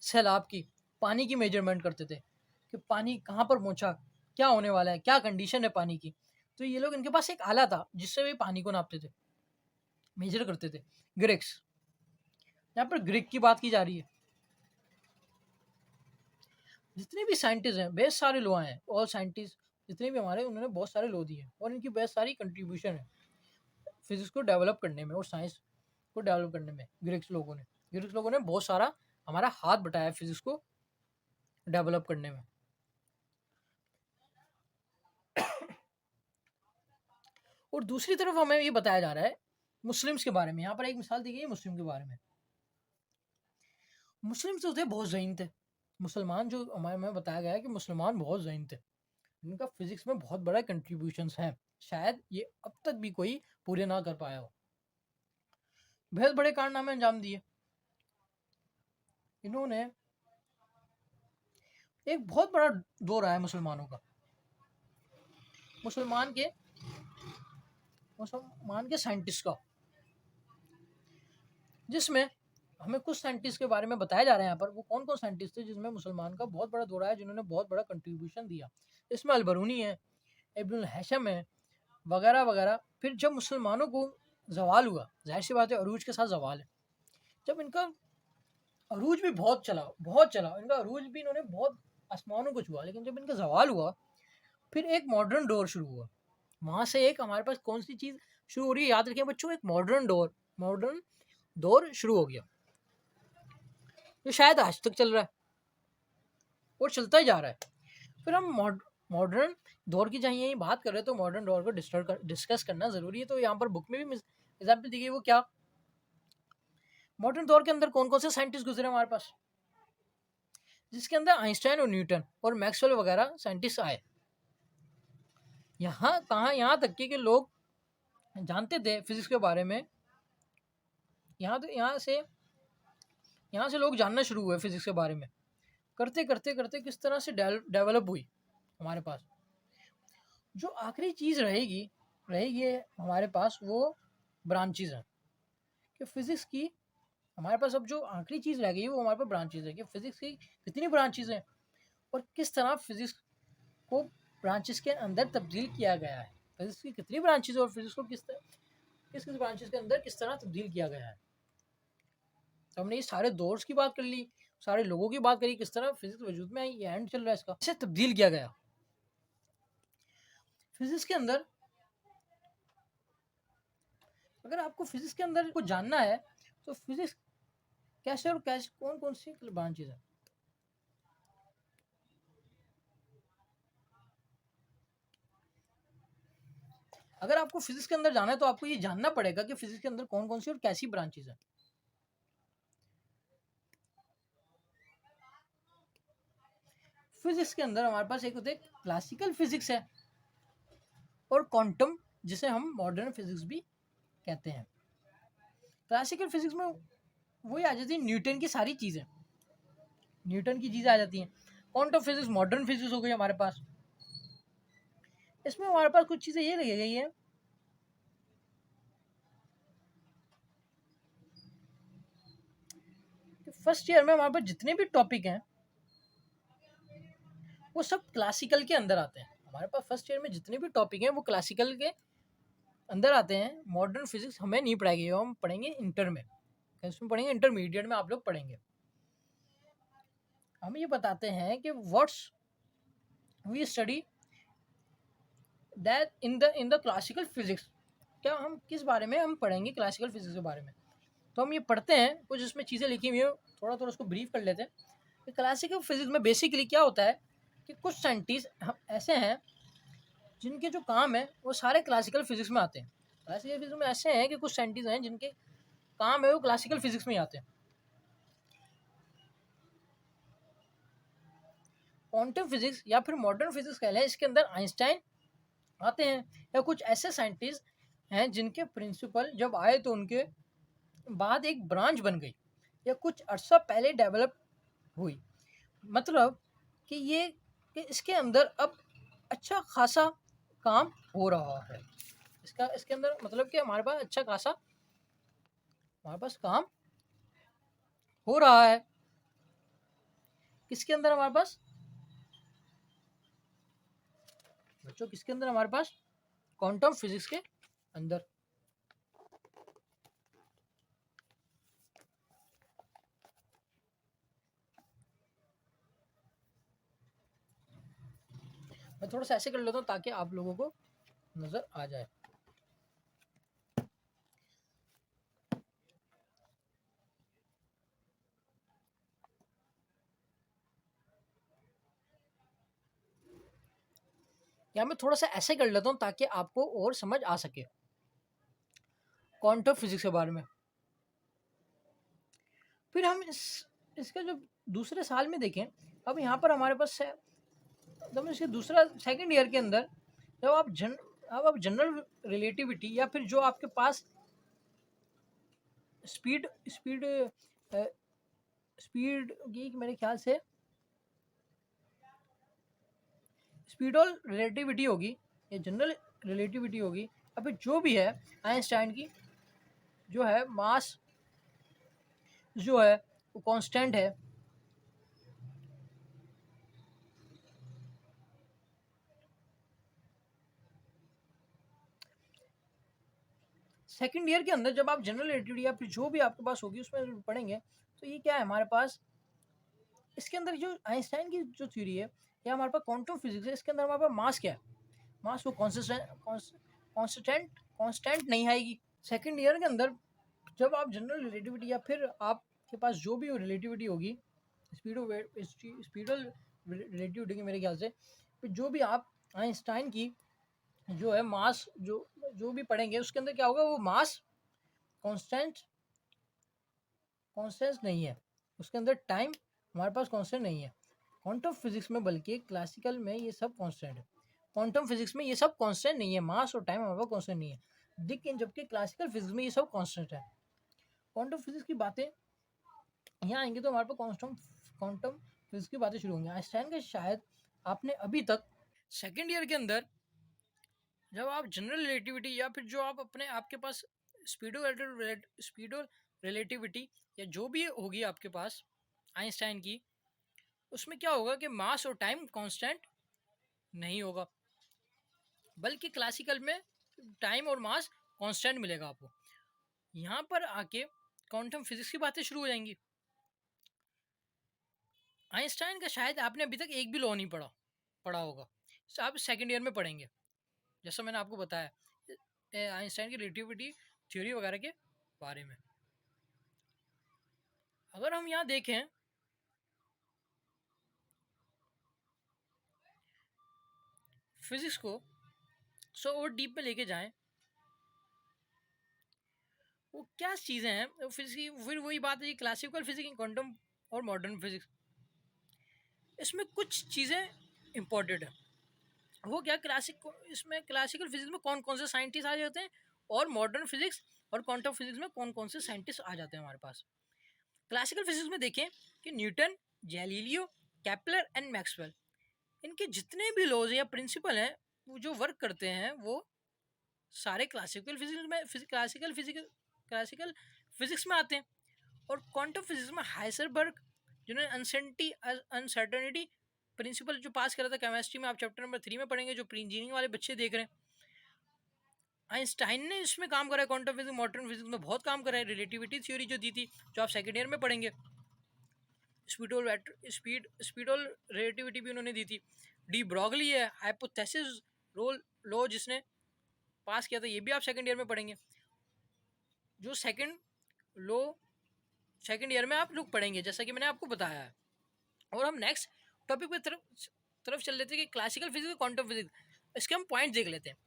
सैलाब की, पानी की मेजरमेंट करते थे कि पानी कहाँ पर पहुंचा, क्या होने वाला है, क्या कंडीशन है पानी की। तो ये लोग, इनके पास एक आला था जिससे वे पानी को नापते थे, मेजर करते थे। ग्रीक्स, यहाँ पर ग्रीक की बात की जा रही है। जितने भी साइंटिस्ट हैं, बेहद सारे लोग हैं, ऑल साइंटिस्ट जितने भी हमारे, उन्होंने बहुत सारे लो दिए और इनकी बेहद सारी कंट्रीब्यूशन है फिजिक्स को डेवलप करने में और साइंस को डेवलप करने में। ग्रीक्स लोगों ने बहुत सारा हमारा हाथ बटाया फिजिक्स को डेवलप करने में। और दूसरी तरफ हमें ये बताया जा रहा है मुस्लिम्स के बारे में। यहाँ पर एक मिसाल दी गई है मुस्लिम के बारे में। मुस्लिम जो थे बहुत ज़हीन थे। मुसलमान जो हमारे में बताया गया है कि मुसलमान बहुत ज़हीन थे, इनका फिजिक्स में बहुत बड़ा कंट्रीब्यूशंस है, शायद ये अब तक भी कोई पूरे ना कर पाया हो। बेहद बड़े कारनामे अंजाम दिए इन्होंने। एक बहुत बड़ा दौर आया मुसलमानों का, मुसलमान के साइंटिस्ट का, जिसमें हमें कुछ साइंटिस्ट के बारे में बताया जा रहा है यहाँ पर। वो कौन कौन साइंटिस्ट थे जिसमें मुसलमान का बहुत बड़ा दौर आया, जिन्होंने बहुत बड़ा कंट्रीब्यूशन दिया। इसमें अलबरूनी है, इब्नुल हैशम है, वगैरह वगैरह। फिर जब मुसलमानों को जवाल हुआ, जाहिर सी बात है अरूज के साथ जवाल है, जब इनका अरूज भी बहुत चला इनका अरूज भी, इन्होंने बहुत आसमानों को छुआ, लेकिन जब इनका जवाल हुआ फिर एक मॉडर्न दौर शुरू हुआ। वहां से एक हमारे पास कौन सी चीज शुरू हो रही है, याद रखें बच्चों, एक मॉडर्न दौर शुरू हो गया, जो शायद आज तक चल रहा है और चलता ही जा रहा है। फिर हम मॉडर्न दौर की चाहिए बात कर रहे हैं, तो मॉडर्न दौर को डिस्कस करना जरूरी है। तो यहाँ पर बुक में भी एग्जाम्पल दी गई, वो क्या, मॉडर्न दौर के अंदर कौन कौन से साइंटिस्ट गुजरे हमारे पास, जिसके अंदर आइंस्टाइन और न्यूटन और मैक्सवेल वगैरह साइंटिस्ट आए। यहाँ तक कि लोग जानते थे फिजिक्स के बारे में। यहाँ से लोग जानना शुरू हुए फिजिक्स के बारे में। करते करते करते किस तरह से डेवलप हुई हमारे पास। जो आखिरी चीज़ रहेगी हमारे पास, वो ब्रांचेज हैं कि फिजिक्स की। हमारे पास अब जो आखिरी चीज़ रह गई है वो हमारे पास ब्रांचेज है कि फिजिक्स की कितनी ब्रांचेज हैं और किस तरह फिजिक्स को ब्रांचेस के अंदर तब्दील किया गया है। फिजिक्स की कितनी ब्रांचेज और फिजिक्स को किस ब्रांचेस के अंदर किस तरह तब्दील किया गया है। तो हमने ये सारे दौर की बात कर ली, सारे लोगों की बात करी, किस तरह फिजिक्स वजूद में आई, ये एंड चल रहा है इसका, इसे तब्दील किया गया फिजिक्स के अंदर। अगर आपको फिजिक्स के अंदर को जानना है तो फिजिक्स कैसे और कैसे कौन कौन सी ब्रांचेज है। अगर आपको फिजिक्स के अंदर जाना है तो आपको ये जानना पड़ेगा कि फिजिक्स के अंदर कौन कौन सी और कैसी ब्रांचेज है। फिजिक्स के अंदर हमारे पास एक होते क्लासिकल फिजिक्स है और क्वांटम, जिसे हम मॉडर्न फिजिक्स भी कहते हैं। क्लासिकल फिजिक्स में वही आ जाती है न्यूटन की सारी चीज़ें, न्यूटन की चीज़ें आ जाती हैं। क्वांटम फिजिक्स मॉडर्न फिजिक्स हो गई हमारे पास। इसमें हमारे पास कुछ चीज़ें ये लगी गई हैं कि फर्स्ट ईयर में हमारे पास जितने भी टॉपिक हैं वो सब क्लासिकल के अंदर आते हैं। हमारे पास फर्स्ट ईयर में जितने भी टॉपिक हैं वो क्लासिकल के अंदर आते हैं। मॉडर्न फिजिक्स हमें नहीं पढ़ाएगी, हम पढ़ेंगे इंटर में, इसमें पढ़ेंगे इंटरमीडिएट में आप लोग पढ़ेंगे। हम ये बताते हैं कि what's we study that in the classical physics, क्या हम किस बारे में हम पढ़ेंगे क्लासिकल फिजिक्स के बारे में। तो हम ये पढ़ते हैं, कुछ इसमें चीज़ें लिखी हुई हैं, थोड़ा थोड़ा उसको ब्रीफ कर लेते हैं कि क्लासिकल फिजिक्स में बेसिकली क्या होता है कि कुछ साइंटिस्ट ऐसे हैं जिनके जो काम है वो सारे क्लासिकल फिजिक्स में आते हैं। क्लासिकल फिजिक्स में ऐसे हैं कि कुछ साइंटिस्ट हैं जिनके काम है वो क्लासिकल फिजिक्स में ही आते हैं। क्वांटम फिजिक्स या फिर मॉडर्न फिजिक्स कह लें, इसके अंदर आइंस्टाइन आते हैं, या कुछ ऐसे साइंटिस्ट हैं जिनके प्रिंसिपल जब आए तो उनके बाद एक ब्रांच बन गई या कुछ अर्सा पहले डेवलप हुई। मतलब कि ये कि इसके अंदर अब अच्छा खासा काम हो रहा है। इसके अंदर मतलब कि हमारे पास अच्छा खासा हमारे पास काम हो रहा है। किसके अंदर हमारे पास बच्चों, किसके अंदर हमारे पास क्वांटम फिजिक्स के अंदर। मैं थोड़ा सा ऐसे कर लेता हूँ ताकि आप लोगों को नजर आ जाए। या मैं थोड़ा सा ऐसे कर लेता हूँ ताकि आपको और समझ आ सके क्वांटम फिजिक्स के बारे में। फिर हम इसका जो दूसरे साल में देखें, अब यहाँ पर हमारे पास जब इसके दूसरा सेकंड ईयर के अंदर जब आप जनरल रिलेटिविटी या फिर जो आपके पास स्पीड स्पीड स्पीड की मेरे ख्याल से स्पीडोल रिलेटिविटी होगी या जनरल रिलेटिविटी होगी, या फिर जो भी है आइंस्टाइन की जो है मास जो है वो कांस्टेंट है। सेकंड ईयर के अंदर जब आप जनरल रिलेटिविटी या फिर जो भी आपके पास होगी उसमें पढ़ेंगे तो ये क्या है हमारे पास, इसके अंदर जो आइंस्टाइन की जो थ्योरी है या हमारे पास क्वांटम फिजिक्स है, इसके अंदर हमारे पास मास क्या है, मास वो कांस्टेंट नहीं आएगी। सेकंड ईयर के अंदर जब आप जनरल रिलेटिविटी या फिर आपके पास जो भी रिलेटिविटी होगी स्पीडल रिलेटिविटी की मेरे ख्याल से, फिर जो भी आप आइंस्टाइन की जो है मास जो भी पढ़ेंगे उसके अंदर क्या होगा, वो मास कांस्टेंट कांस्टेंट नहीं है, उसके अंदर टाइम हमारे पास कांस्टेंट नहीं है। क्वांटम फिजिक्स में बल्कि क्लासिकल में ये सब कांस्टेंट है, क्वांटम फिजिक्स में ये सब कांस्टेंट नहीं है, मास और टाइम हमारे पास कांस्टेंट नहीं है, लेकिन जबकि क्लासिकल फिजिक्स में ये सब कांस्टेंट है। क्वांटम फिजिक्स की बातें यहाँ आएंगे तो हमारे पास क्वांटम फिजिक्स की बातें शुरू होंगी। आइंस्टाइन का शायद आपने अभी तक सेकेंड ईयर के अंदर जब आप जनरल रिलेटिविटी या फिर जो आप अपने आपके पास स्पीडो रिलेटिविटी या जो भी होगी आपके पास आइंस्टाइन की, उसमें क्या होगा कि मास और टाइम कांस्टेंट नहीं होगा, बल्कि क्लासिकल में टाइम और मास कांस्टेंट मिलेगा आपको। यहाँ पर आके क्वांटम फिजिक्स की बातें शुरू हो जाएंगी। आइंस्टाइन का शायद आपने अभी तक एक भी लॉ नहीं पढ़ा होगा, आप सेकेंड ईयर में पढ़ेंगे, जैसा मैंने आपको बताया आइंस्टाइन की रिलेटिविटी थ्योरी वगैरह के बारे में। अगर हम यहाँ देखें फिजिक्स को सो और डीप में लेके जाएं, वो क्या चीज़ें हैं फिजिक्स की, फिर वही बात है क्लासिकल फिजिक्स, क्वांटम और मॉडर्न फिजिक्स, इसमें कुछ चीज़ें इंपॉर्टेंट है। वो क्या इसमें क्लासिकल फिजिक्स में कौन कौन से साइंटिस्ट आ जाते हैं और मॉडर्न फिजिक्स और क्वांटम फिजिक्स में कौन कौन से साइंटिस्ट आ जाते हैं हमारे पास। क्लासिकल फिजिक्स में देखें कि Newton, Galileo, Kepler and Maxwell, इनके जितने भी लॉज या प्रिंसिपल हैं वो जो वर्क करते हैं वो सारे क्लासिकल फिजिक्स में आते हैं। और क्वांटम फिजिक्स में हाइसेनबर्ग जिन्होंने अनसर्टेनिटी प्रिंसिपल जो पास करा था केमिस्ट्री में, आप चैप्टर नंबर 3 में पढ़ेंगे जो प्री इंजीनियरिंग वाले बच्चे देख रहे हैं। आइंस्टाइन ने इसमें काम करा है, क्वांटम फिजिक्स मॉडर्न फिजिक्स में बहुत काम करा है। रिलेटिविटी थ्योरी जो दी थी जो आप सेकेंड ईयर में पढ़ेंगे, स्पीडोल रिलेटिविटी भी उन्होंने दी थी। डी ब्रॉगली है, हाइपोथेसिस रोल लॉ जिसने पास किया था, ये भी आप सेकेंड ईयर में पढ़ेंगे। जो सेकेंड लॉ सेकेंड ईयर में आप लोग पढ़ेंगे जैसा कि मैंने आपको बताया है। और हम नेक्स्ट टॉपिक पे तरफ चल लेते हैं कि क्लासिकल फिजिक्स क्वांटम फिजिक्स, इसके हम पॉइंट देख लेते हैं।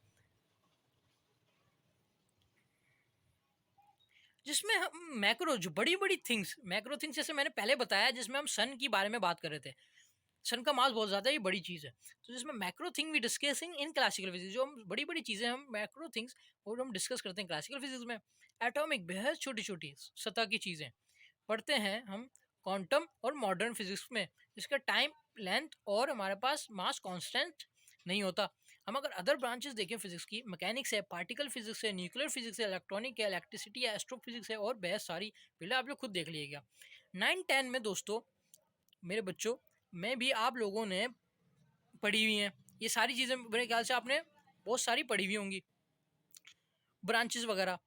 जिसमें हम मैक्रो जो बड़ी थिंग्स जैसे मैंने पहले बताया, जिसमें हम सन की बारे में बात कर रहे थे, सन का मास बहुत ज़्यादा, ये बड़ी चीज़ है। तो जिसमें macro thing we discussing in classical physics, जो हम बड़ी चीज़ें हम मैक्रो थिंग्स और हम डिस्कस करते हैं क्लासिकल फिजिक्स में। एटॉमिक बेहद छोटी छोटी सतह की चीज़ें पढ़ते हैं हम क्वांटम और मॉडर्न फिजिक्स में, जिसका टाइम लेंथ और हमारे पास मास कांस्टेंट नहीं होता। हम अगर अदर ब्रांचेस देखें फिजिक्स की, मैकेनिक्स है, पार्टिकल फिजिक्स है, न्यूक्लियर फिजिक्स है, इलेक्ट्रॉनिक है, इलेक्ट्रिसिटी है, एस्ट्रोफिजिक्स है और बेहद सारी पहले आप लोग खुद देख लीजिएगा। 9-10 में दोस्तों मेरे बच्चों में भी आप लोगों ने पढ़ी हुई हैं ये सारी चीज़ें, मेरे ख्याल से आपने बहुत सारी पढ़ी हुई होंगी, ब्रांचेस वगैरह,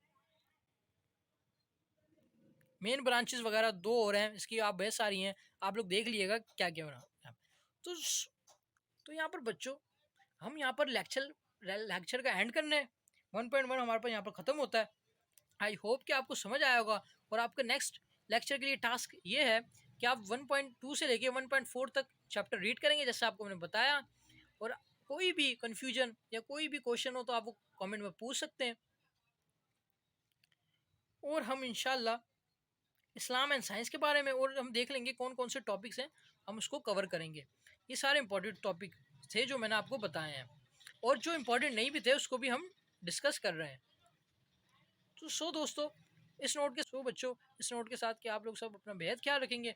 मेन ब्रांचेस वगैरह 2 हो रहे हैं, इसकी आप बहुत सारी हैं, आप लोग देख लीजिएगा क्या क्या हो रहा है। तो तो यहाँ पर बच्चों हम यहाँ पर लेक्चर का एंड करने 1.1 हमारे पास यहाँ पर ख़त्म होता है। आई होप कि आपको समझ आया होगा, और आपका नेक्स्ट लेक्चर के लिए टास्क ये है कि आप 1.2 से लेके 1.4 तक चैप्टर रीड करेंगे जैसे आपको मैंने बताया, और कोई भी कन्फ्यूजन या कोई भी क्वेश्चन हो तो आप वो कमेंट में पूछ सकते हैं, और हम इंशाल्लाह इस्लाम एंड साइंस के बारे में और हम देख लेंगे कौन कौन से टॉपिक्स हैं, हम उसको कवर करेंगे। ये सारे इंपॉर्टेंट टॉपिक थे जो मैंने आपको बताए हैं, और जो इंपॉर्टेंट नहीं भी थे उसको भी हम डिस्कस कर रहे हैं। तो दोस्तों इस नोट के बच्चों इस नोट के साथ कि आप लोग सब अपना बेहद ख्याल रखेंगे।